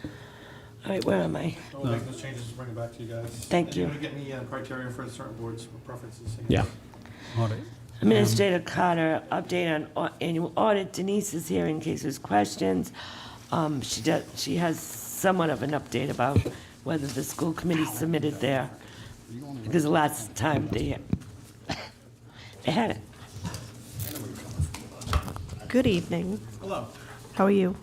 All right, where am I? We'll make those changes, bring it back to you guys. Thank you. And you're going to get me criteria for certain boards' preferences. Yeah. Audit. Administrator Carter, update on annual audit. Denise is here in case there's questions. She has somewhat of an update about whether the school committee submitted their, because the last time they had it. Good evening. Hello. How are you?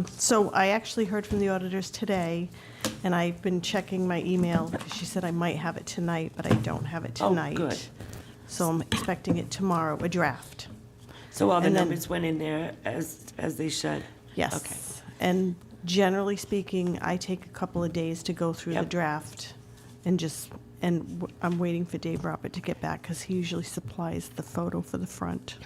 So I actually heard from the auditors today, and I've been checking my email. She said I might have it tonight, but I don't have it Oh, tonight. good. So I'm expecting it tomorrow, a draft. So all the And then- numbers went in there as they should? Yes. Okay. And generally speaking, I take a couple of days to go through the Yep. draft and I'm waiting for Dave Robert to get back because he usually supplies the photo for the front.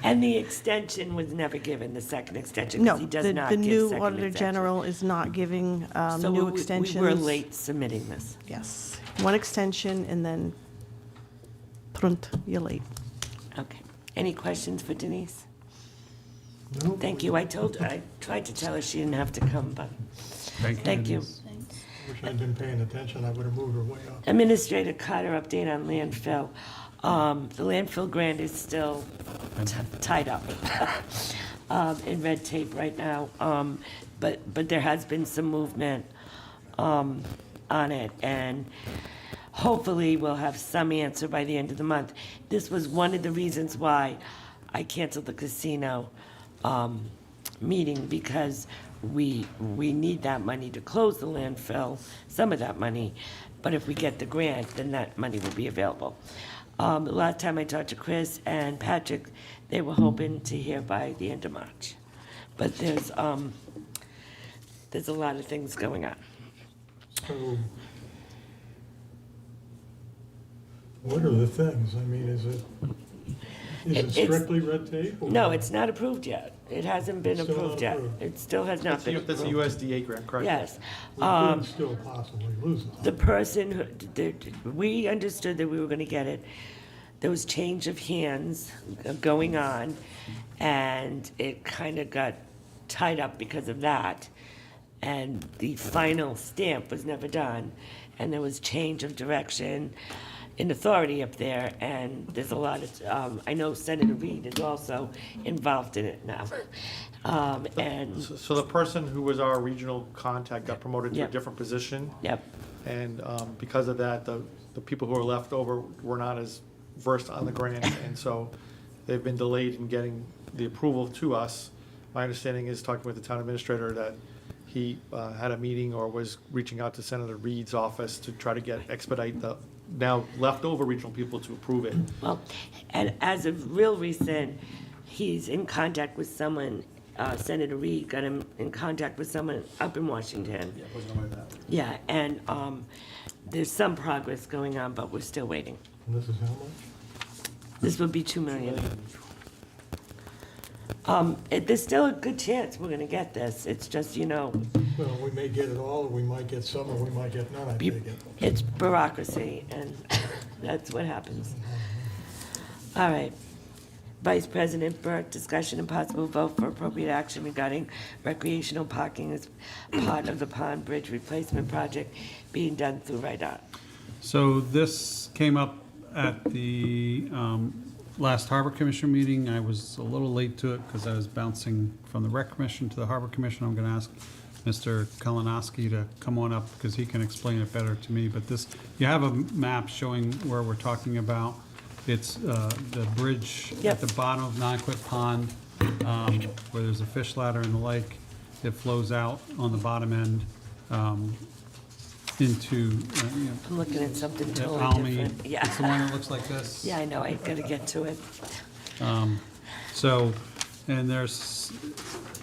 And the extension was never given, the second extension, No, because he does the not the give new second Auditor extension. General is not giving So new we extensions. were late submitting this. Yes, one extension and then, prunt, you're late. Okay. Any questions for Denise? No? Thank you. I tried to tell her she didn't have to come, but thank you. Wish I'd been paying attention, I would have moved her way up. Administrator Carter, update on landfill. The landfill grant is still tied up in red tape right now, but there has been some movement on it, and hopefully we'll have some answer by the end of the month. This was one of the reasons why I canceled the casino meeting, because we need that money to close the landfill, some of that money, but if we get the grant, then that money will be available. The last time I talked to Chris and Patrick, they were hoping to hear by the end of March. But there's a lot of things going on. So, what are the things? I mean, is it It's- strictly red tape? or- No, it's not approved yet. It hasn't been It's still not approved yet. approved. It still has not been. That's a USDA grant, correct? Yes. We could still possibly lose it. The person, we understood that we were gonna get it. There was change of hands going on, and it kind of got tied up because of that. And the final stamp was never done, and there was change of direction in authority up there, and there's a lot of, I know Senator Reid is also involved in it now. And, So the person who was our regional contact got promoted to a Yep. different position. yep, And because of that, the people who were left over were not as versed on the grant, and so they've been delayed in getting the approval to us. My understanding is, talking with the town administrator, that he had a meeting or was reaching out to Senator Reid's office to try to get expedite the now leftover regional people to approve it. well, and as of real recent, he's in contact with someone, Senator Reid got him in contact with someone up in Washington. Yeah, it wasn't like that. Yeah, and there's some progress going on, but we're still waiting. And this is how much? This would be 2 million. There's still a good chance we're gonna get this. It's just, Well, we may get it all, or we might get some, or we might get none, I take it. it's bureaucracy, and that's what happens. All right. Vice President Burke, discussion and possible vote for appropriate action regarding recreational parking as part of the Pond Bridge replacement project being done through RIDEM. So this came up at the last Harbor Commission meeting. I was a little late to it because I was bouncing from the Rec Commission to the Harbor Commission. I'm going to ask Mr. Kalinowski to come on up because he can explain it better to me. But this, you have a map showing where we're talking about. It's the bridge at the bottom of Nanaquaket Pond, where there's a fish ladder in the lake. It flows out on the bottom end into, I'm looking at something totally Almy. different. Yeah. It's the one that looks like this. Yeah, I know, I gotta get to it. So, and there's,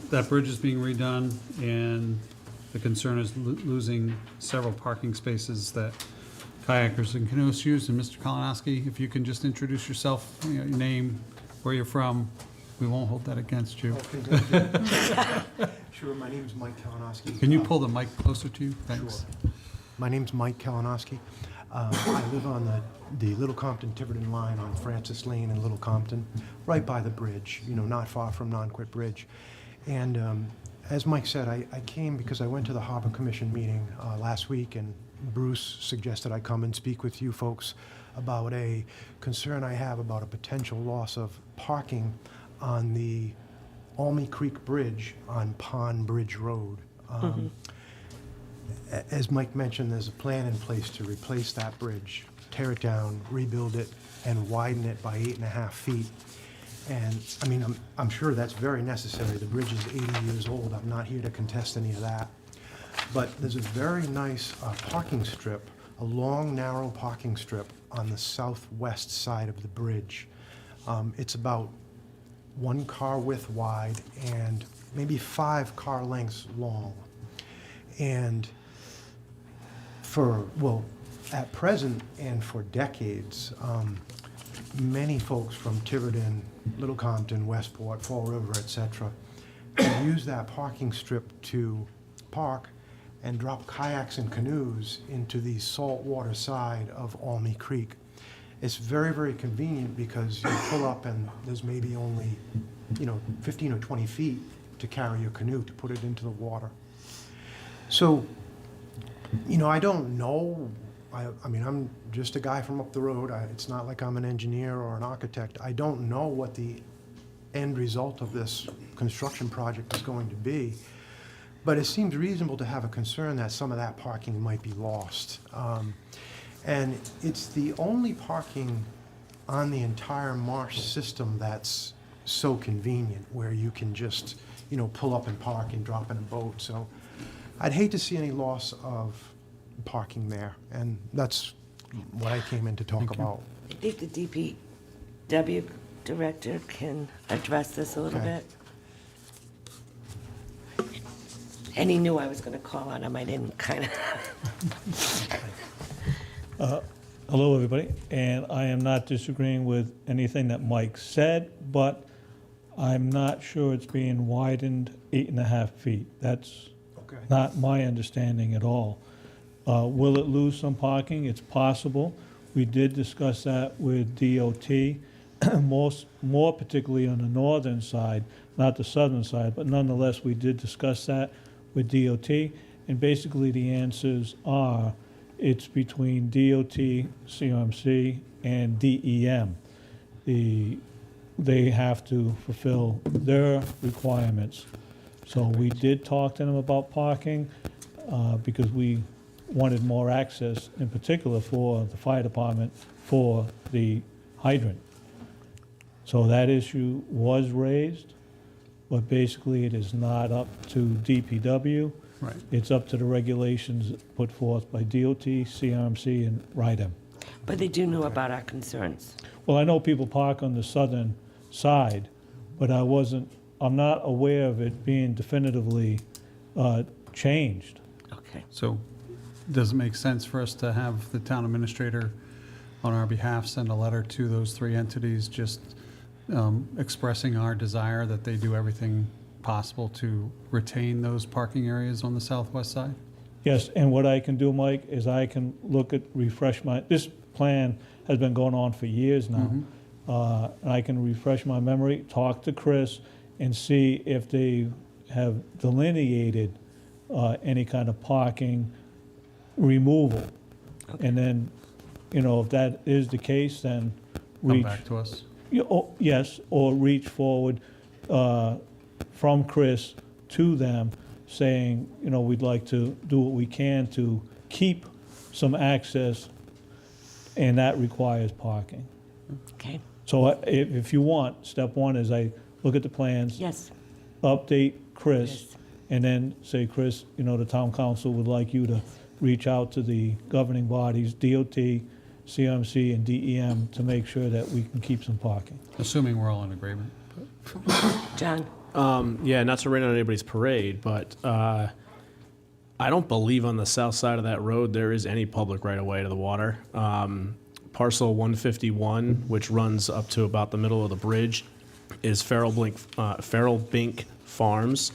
that bridge is being redone, and the concern is losing several parking spaces that kayakers and canoeists use. And Mr. Kalinowski, if you can just introduce yourself, your name, where you're from, we won't hold that against you. Sure, my name's Mike Kalinowski. Can you pull the mic closer to you? Thanks. Sure. My name's Mike Kalinowski. I live on the Little Compton-Tiverton line on Francis Lane in Little Compton, right by the bridge, not far from Nanaquaket Bridge. And as Mike said, I came because I went to the Harbor Commission meeting last week, and Bruce suggested I come and speak with you folks about a concern I have about a potential loss of parking on the Almy Creek Bridge on Pond Bridge Road. As Mike mentioned, there's a plan in place to replace that bridge, tear it down, rebuild it, and widen it by 8.5 feet. And I mean, I'm sure that's very necessary. The bridge is 80 years old. I'm not here to contest any of that. But there's a very nice parking strip, a long, narrow parking strip on the southwest side of the bridge. It's about 1 car width wide and maybe 5 car lengths long. And at present and for decades, many folks from Tiverton, Little Compton, Westport, Fall River, etc., use that parking strip to park and drop kayaks and canoes into the saltwater side of Almy Creek. It's very, very convenient because you pull up and there's maybe only, 15 or 20 feet to carry your canoe to put it into the water. So, I don't know. I mean, I'm just a guy from up the road. It's not like I'm an engineer or an architect. I don't know what the end result of this construction project is going to be. But it seems reasonable to have a concern that some of that parking might be lost. And it's the only parking on the entire marsh system that's so convenient, where you can just, pull up and park and drop in a boat. So I'd hate to see any loss of parking there, and that's what I came in to talk about. I think the DPW director can address this a little bit. And he knew I was going to call on him. I didn't kind of. Hello, everybody, and I am not disagreeing with anything that Mike said, but I'm not sure it's being widened 8.5 feet. That's not my understanding at all. Will it lose some parking? It's possible. We did discuss that with DOT, more particularly on the northern side, not the southern side, but nonetheless, we did discuss that with DOT, and basically the answers are it's between DOT, CRMC, and DEM. They have to fulfill their requirements. So we did talk to them about parking because we wanted more access, in particular for the fire department, for the hydrant. So that issue was raised, but basically it is not up to DPW. Right. It's up to the regulations put forth by DOT, CRMC, and RIDEM. But they do know about our concerns. Well, I know people park on the southern side, but I'm not aware of it being definitively changed. Okay. So does it make sense for us to have the town administrator on our behalf send a letter to those 3 entities just expressing our desire that they do everything possible to retain those parking areas on the southwest side? Yes, and what I can do, Mike, is I can refresh this plan has been going on for years now. and I can refresh my memory, talk to Chris and see if they have delineated any kind of parking removal. And then, if that is the case, then Come reach. back to us. Yes, or reach forward from Chris to them, saying, we'd like to do what we can to keep some access, and that requires parking. Okay. So if you want, step one is I look at the plans. Yes. Update Chris, Yes. and then say, Chris, the town council would like you to reach out to the governing bodies, DOT, CMC, and DEM, to make sure that we can keep some parking. Assuming we're all in agreement. John? Yeah, not to rain on anybody's parade, but I don't believe on the south side of that road there is any public right-of-way to the water. Parcel 151, which runs up to about the middle of the bridge, is Farrell Bink Farms,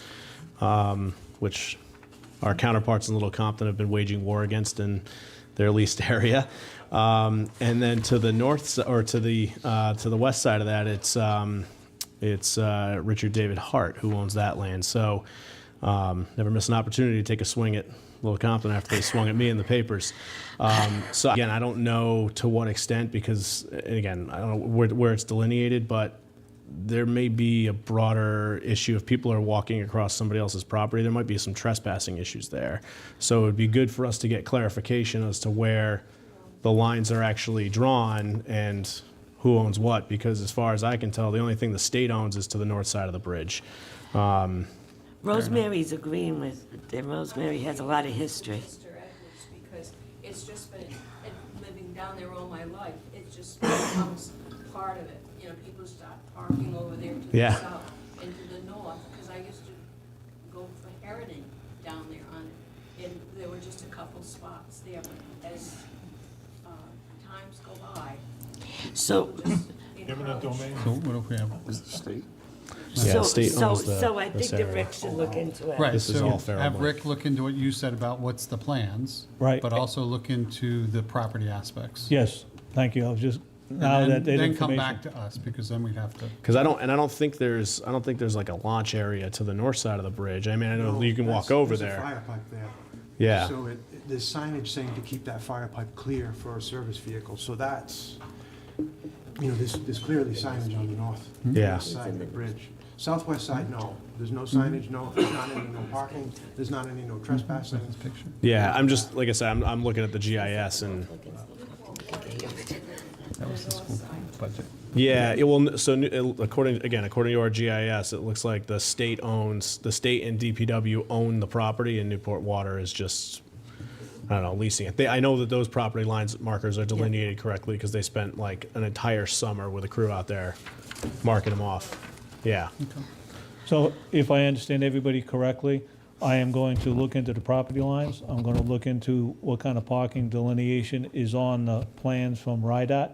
which our counterparts in Little Compton have been waging war against in their leased area. And then to the north, or to the west side of that, it's Richard David Hart who owns that land. So never miss an opportunity to take a swing at Little Compton after they swung at me in the papers. So again, I don't know to what extent, because again, I don't know where it's delineated, but there may be a broader issue if people are walking across somebody else's property. There might be some trespassing issues there. So it would be good for us to get clarification as to where the lines are actually drawn and who owns what, because as far as I can tell, the only thing the state owns is to the north side of the bridge. Rosemary's agreeing with, that Rosemary has a lot of history. Mr. Edwards, because it's just been, living down there all my life, it just becomes part of it. People start parking over there to the south and to the north, because I used to go for herring down there on it, and there were just a couple spots there, but as times go by. So, Eminent domain. So what if we have the state? Yeah, state owns so I think this that area. Rick should look into it. Right, This is so all Farrell have Bink. Rick look into what you said about what's the plans. Right. But also look into the property aspects. Yes, thank you. I was just, And now then- that that Then come information. back to us, because then we'd have to. Because I don't think there's like a launch area to the north side of the bridge. I mean, I know you can walk over There's a there. fire pipe there. Yeah. So there's signage saying to keep that fire pipe clear for a service vehicle. So that's, there's clearly signage on the north Yeah. side of the bridge. Southwest side, no. There's no signage, no, there's not any, no parking, there's not any, no trespassing. Yeah, I'm just, like I said, I'm looking at the GIS and, That was the school budget. yeah, according to our GIS, it looks like the state and DPW own the property, and Newport Water is just, I don't know, leasing it. I know that those property lines markers are delineated correctly, because they spent like an entire summer with a crew out there marking them off. Yeah. So if I understand everybody correctly, I am going to look into the property lines. I'm going to look into what kind of parking delineation is on the plans from RIDEM,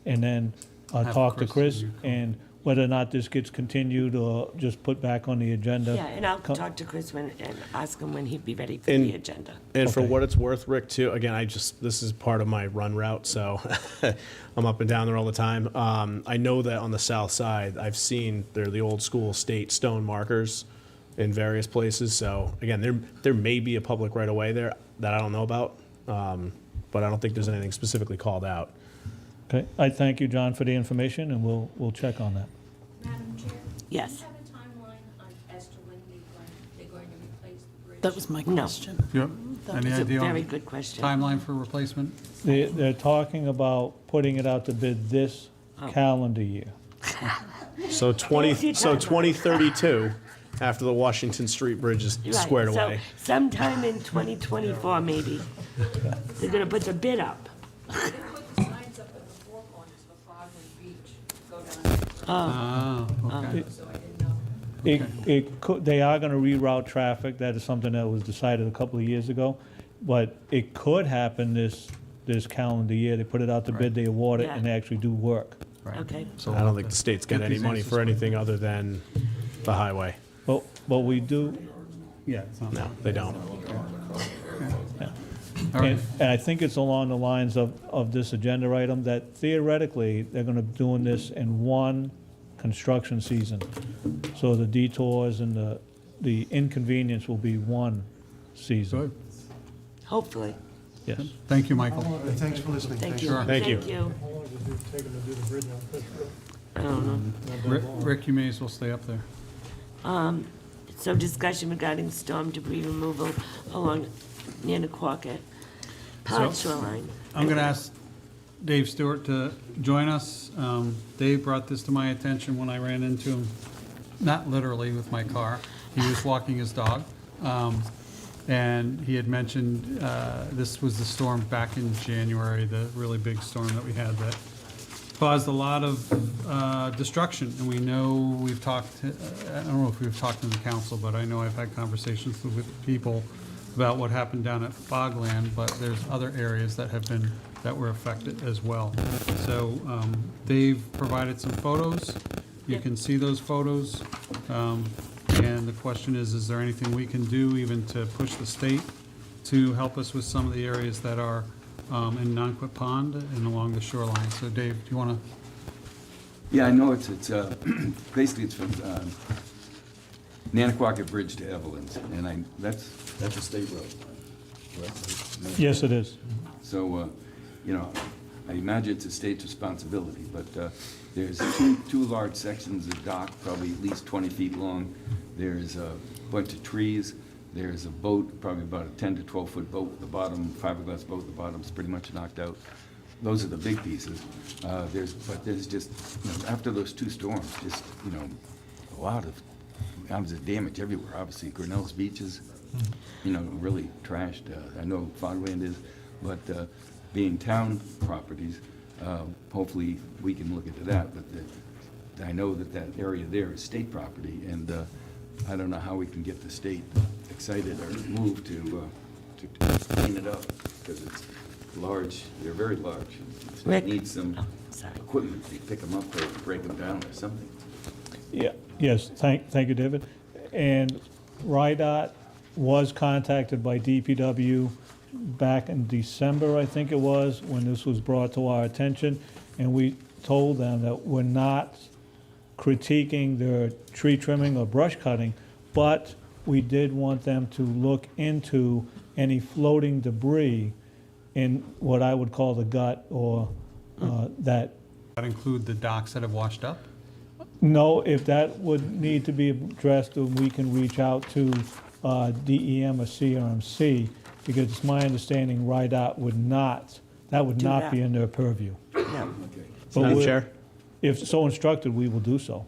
and then Have talk to Chris Chris, review. and whether or not this gets continued or just put back on the agenda. Yeah, and I'll Co- talk to Chris and ask him when he'd be ready for And- the agenda. And for Okay. what it's worth, Rick, too, again, this is part of my run route, so I'm up and down there all the time. I know that on the south side, I've seen, they're the old school state stone markers in various places, so again, there may be a public right-of-way there that I don't know about, but I don't think there's anything specifically called out. Okay, I thank you, John, for the information, and we'll check on that. Madam Chair? Yes. Do you have a timeline as to when they're going to replace the bridge? That was my No. question. Yep. Any It's a idea very on good question. timeline for replacement? They're talking about putting it out to bid this Oh. calendar year. So There's your timeline. 2032, after the Washington Street Bridge is Right, squared so away. sometime in 2024, maybe, they're gonna put the bid up. They put the signs up at the four corners for Fogland Beach, go down. Ah, okay. So I didn't know. It could, they are gonna reroute traffic, that is something that was decided a couple of years ago, but it could happen this calendar year, they put it out to bid, they award it, and they actually do work. Right. Okay. So I don't think the state's got get any these money answers for anything other than the highway. But we do, Yeah, it's not. No, they don't. All right. And I think it's along the lines of this agenda item, that theoretically, they're gonna be doing this in one construction season. So the detours and the inconvenience will be one season. Good. Hopefully. Yes. Thank you, Michael. Thanks for listening. Thank Thanks. you. Sure. Thank you. Thank you. How long does it take them to do the bridge on Fish Road? I don't know. Rick, you may as well stay up there. So discussion regarding storm debris removal along Nanaquaket Pond shoreline. I'm going to ask Dave Stewart to join us. Dave brought this to my attention when I ran into him, not literally with my car. He was walking his dog. And he had mentioned, this was the storm back in January, the really big storm that we had that caused a lot of destruction. And we know we've talked, I don't know if we've talked to the council, but I know I've had conversations with people about what happened down at Fogland, but there's other areas that have been, that were affected as well. So Dave provided some photos. You can see those photos. And the question is there anything we can do even to push the state to help us with some of the areas that are in Nanaquaket Pond and along the shoreline? So Dave, do you want to? Yeah, I know it's basically it's from Nanaquaket Bridge to Evelyn's, and that's a state road, correct? Yes, it is. So, I imagine it's a state's responsibility, but there's two large sections of dock, probably at least 20 feet long. There's a bunch of trees. There's a boat, probably about a 10 to 12 foot boat. The bottom, fiberglass boat, the bottom's pretty much knocked out. Those are the big pieces. There's just, after those two storms, just, a lot of damage everywhere. Obviously, Grinnell's beaches, really trashed. I know Fogland is, but being town properties, hopefully we can look into that. But I know that area there is state property, and I don't know how we can get the state excited or moved to clean it up, because it's large. They're very large. Rick. It needs some equipment to pick them up or break them down or something. Yeah, yes, thank you, David. And RIDEM was contacted by DPW back in December, I think it was, when this was brought to our attention, and we told them that we're not critiquing their tree trimming or brush cutting, but we did want them to look into any floating debris in what I would call the gut, or that. That include the docks that have washed up? No, if that would need to be addressed, then we can reach out to DEM or CRMC, because it's my understanding RIDEM would not, that would not be in their purview. No. But Madam Chair? If so instructed, we will do so.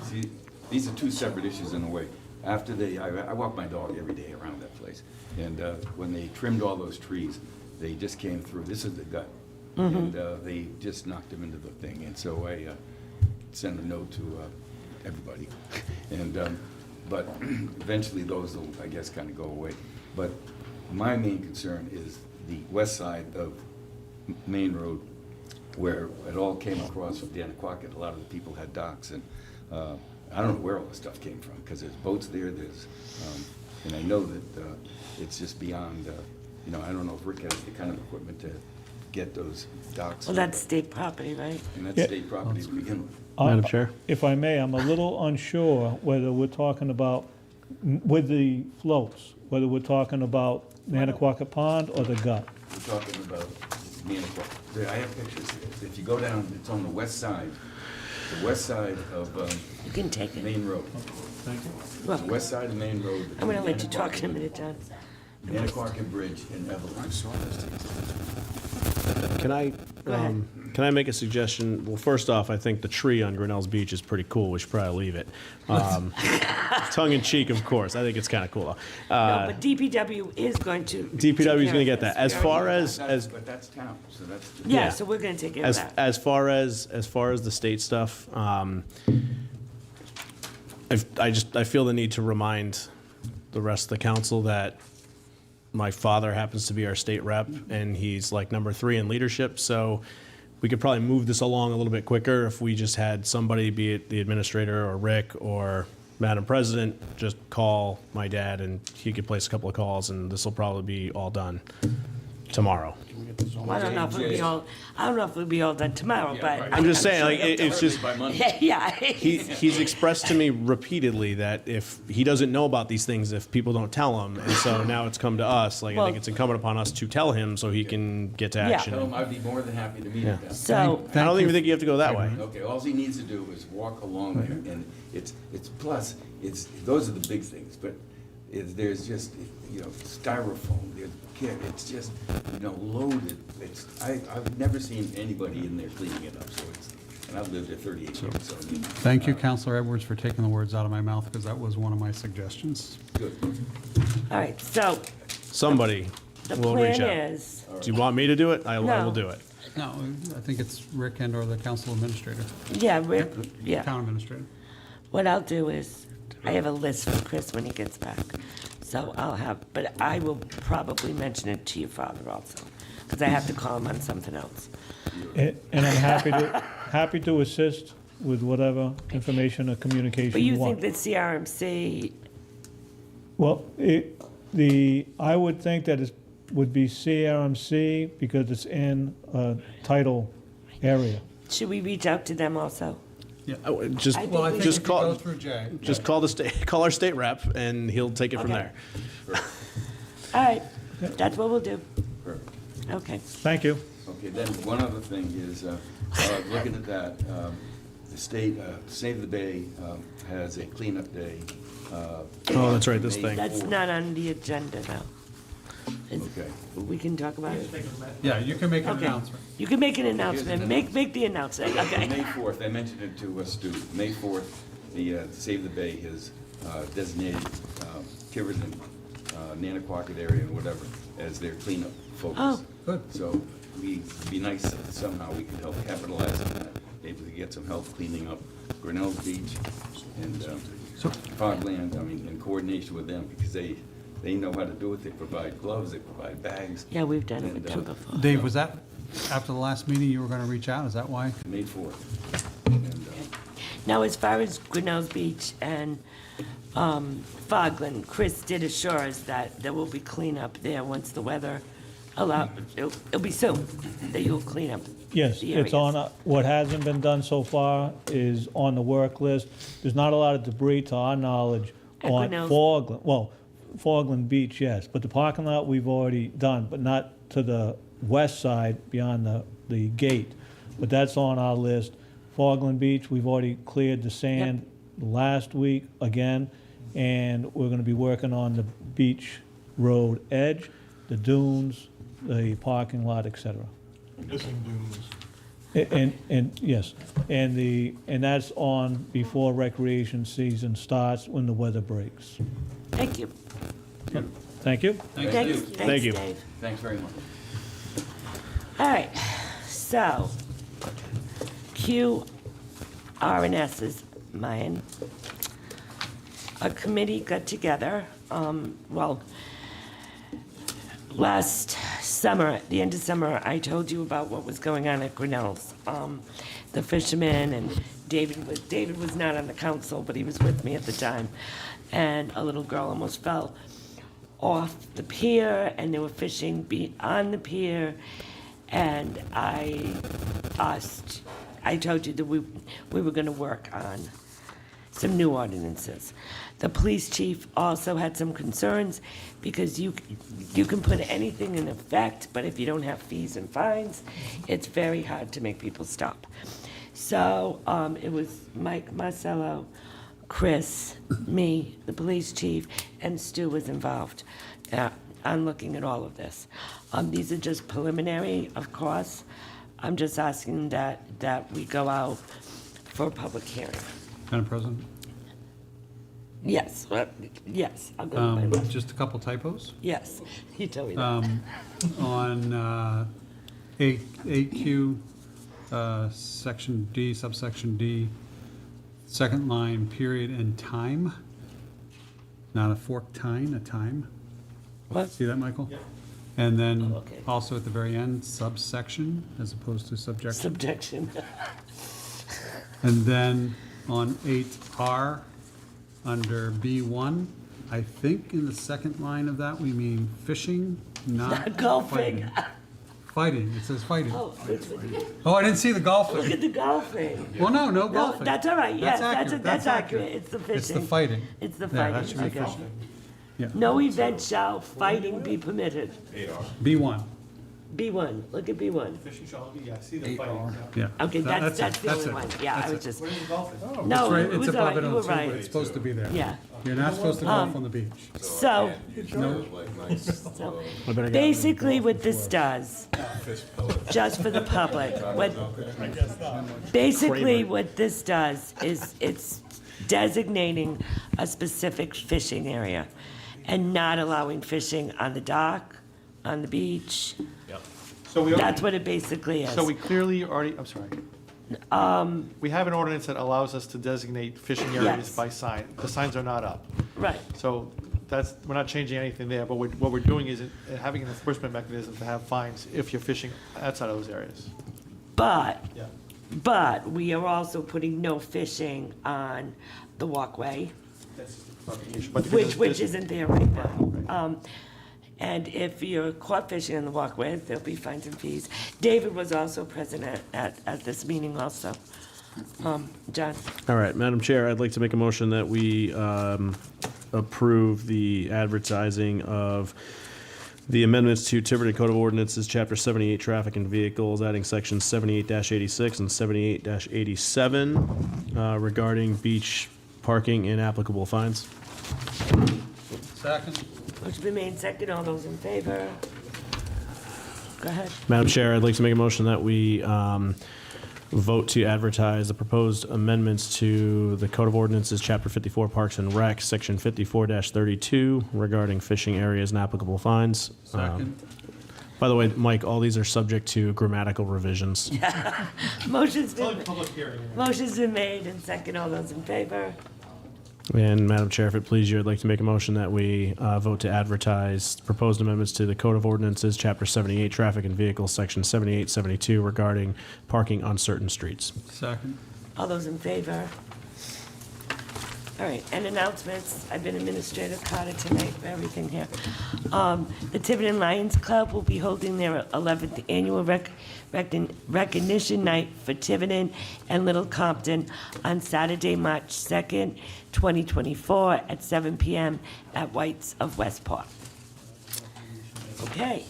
See, these are two separate issues in a way. After I walk my dog every day around that place, and when they trimmed all those trees, they just came through. This is the gut, and they just knocked them into the thing. And so I sent a note to everybody, and but eventually those will, I guess, kind of go away. But my main concern is the west side of Main Road, where it all came across from Nanaquaket. A lot of the people had docks, and I don't know where all the stuff came from, because there's boats there, and I know that it's just beyond, I don't know if Rick has the kind of equipment to get those docks. Well, that's state property, right? And that's state property to begin with. Madam Chair? If I may, I'm a little unsure whether we're talking about, with the floats, whether we're talking about Nanaquaket Pond or the gut. We're talking about Nanaquaket. I have pictures here. If you go down, it's on the west side of You can take it. Main Road. Thank you. Well, The west side of Main Road. I'm going to let you talk in a minute, John. Nanaquaket Bridge in Evelyn. Can I make a suggestion? Well, first off, I think the tree on Grinnell's Beach is pretty cool. We should probably leave it. Tongue in cheek, of course. I think it's kind of cool. No, but DPW is going to. DPW is going to get that. As far as But that's town, so that's. Yeah, so we're going to take care of that. as far as the state stuff, I feel the need to remind the rest of the council that my father happens to be our state rep, and he's like number 3 in leadership. So we could probably move this along a little bit quicker if we just had somebody, be it the administrator or Rick or Madam President, just call my dad, and he could place a couple of calls, and this will probably be all done. tomorrow. Well, I don't know if it'll be all done tomorrow, but. I'm just saying, like, it's just, Yeah. he's expressed to me repeatedly that if he doesn't know about these things, if people don't tell him, and so now it's come to us, like, I Well- think it's incumbent upon us to tell him so he can get to Yeah. action. Tell him I'd be more than happy to meet him. So. I don't even think you have to go that way. Okay, all he needs to do is walk along there, and it's those are the big things, but there's just, styrofoam, it's just, loaded. I've never seen anybody in there cleaning it up, so and I've lived there 38 years, so. Thank you, Counselor Edwards, for taking the words out of my mouth, because that was one of my suggestions. Good. All right, so Somebody the will plan reach out. is, Do you want me to do it? I No. will do it. No, I think it's Rick and or the council administrator, yeah, yeah. town administrator. What I'll do is, I have a list for Chris when he gets back. So but I will probably mention it to your father also, because I have to call him on something else. And I'm happy to assist with whatever information or communication But you you want. think that CRMC, Well, I would think that it would be CRMC because it's in a title area. should we reach out to them also? Just, I think Well, I think just if you go call, through Jay. just call our state rep, and he'll take it from Okay. there. All right, that's what we'll do. Okay. Thank you. Okay, then one other thing is, looking at that, the state, Save the Bay has a cleanup day. Oh, that's right, this May thing. That's 4th. not on the agenda now. Okay. We can talk about it. Yeah, you can make an Okay. announcement. You can make an announcement. an Make the announcement, okay? May 4th, I mentioned it to Stu, May 4th, the Save the Bay has designated Tiverton, Nanaquaket area and whatever as their cleanup focus. Oh. Good. So it'd be nice if somehow we could help capitalize on that, maybe we could get some help cleaning up Grinnell Beach and Fogland, in coordination with them, because they know how to do it, they provide gloves, they provide bags. Yeah, we've done it with And, them before. Dave, was that after the last meeting you were going to reach out? Is that why? May 4th. And, Now, as far as Grinnell Beach and Fogland, Chris did assure us that there will be cleanup there once the weather allows. It'll be soon that you'll clean up. Yes, the it's areas. on, what hasn't been done so far is on the work list. There's not a lot of debris, to our knowledge, At on Grinnell's. Fogland. Well, Fogland Beach, yes, but the parking lot we've already done, but not to the west side beyond the gate. But that's on our list. Fogland Beach, we've already cleared the sand last week again, and we're gonna be working on the beach road edge, the dunes, the parking lot, et cetera. Missing dunes. And yes, and that's on before recreation season starts, when the weather breaks. Thank you. Thank you. Thanks, Thank you. Dave. Thanks very much. All right, so Q, R, and S is mine. A committee got together, last summer, at the end of summer, I told you about what was going on at Grinnell's. The fishermen and David was not on the council, but he was with me at the time. And a little girl almost fell off the pier, and they were fishing on the pier. And I told you that we were gonna work on some new ordinances. The police chief also had some concerns, because you can put anything in effect, but if you don't have fees and fines, it's very hard to make people stop. So it was Mike Marcello, Chris, me, the police chief, and Stu was involved on looking at all of this. These are just preliminary, of course. I'm just asking that we go out for a public hearing. Madam President? Yes, yes, I'll go with my list. Just a couple typos. Yes, you tell me that. On 8Q, section D, subsection D, second line, period and time. Not a forked tine, a time. What? See that, Michael? And then Oh, okay. also at the very end, subsection as opposed to subjection. Subjection. And then on 8R, under B1, I think in the second line of that, we mean fishing, not Golfing. fighting. Fighting, it says fighting. Oh, which one? Oh, I didn't see the golfing. Look at the golfing. Well, no No, golfing. that's all right, yes, that's accurate. accurate. It's the fishing. It's the fighting. It's the Yeah, that fighting, should be okay. fishing. Yeah. No event shall fighting be permitted. B1, B1, look at B1. Fishing shall be, yeah, I see the fighting. yeah. Okay, that's it, the only it, one. Yeah, I that's was it. just, Where's the golfing? no, It's right- it it's was all above right, it you on were the table. right. It's supposed to be there. Yeah. You're not supposed to golf on the beach. So, I better get- basically what this does, just for the public, basically what this does is it's designating a specific fishing area and not allowing fishing on the dock, on the beach. So we That's what it basically is. So we clearly already, I'm sorry. We have an ordinance that allows us to designate fishing areas Yes. by sign. The signs are not up. Right. So that's, we're not changing anything there, but what we're doing is having an enforcement mechanism to have fines if you're fishing outside of those areas. But, Yeah. but we are also putting no fishing on the walkway, That's clarification. But which there's- isn't there right now. And if you're caught fishing on the walkway, there'll be fines and fees. David was also present at this meeting also. John? All right, Madam Chair, I'd like to make a motion that we approve the advertising of the amendments to Tiverton Code of Ordinances, Chapter 78, Traffic and Vehicles, adding Sections 78-86 and 78-87 regarding beach parking and applicable fines. Second. Motion been made second, all those in favor? Go ahead. Madam Chair, I'd like to make a motion that we vote to advertise the proposed amendments to the Code of Ordinances, Chapter 54, Parks and Rec, Section 54-32, regarding fishing areas and applicable fines. Second. By the way, Mike, all these are subject to grammatical revisions. Motion's been, Public hearing. motion's been made and second, all those in favor? And Madam Chair, if it please you, I'd like to make a motion that we vote to advertise proposed amendments to the Code of Ordinances, Chapter 78, Traffic and Vehicles, Section 78-72, regarding parking on certain streets. Second. All those in favor? All right, and announcements. I've been Administrator Carter tonight for everything here. The Tiverton Lions Club will be holding their 11th annual recognition night for Tiverton and Little Compton on Saturday, March 2nd, 2024, at 7 p.m. at White's of Westport. Okay,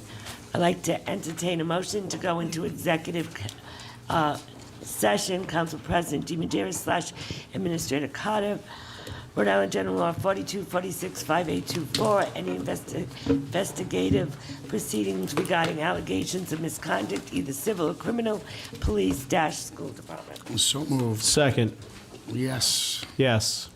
I'd like to entertain a motion to go into executive session. Council President DiMadeira / Administrator Carter, Rhode Island General Law 4246-5824, any investigative proceedings regarding allegations of misconduct, either civil or criminal, police / school department. So moved. Second. Yes. Yes.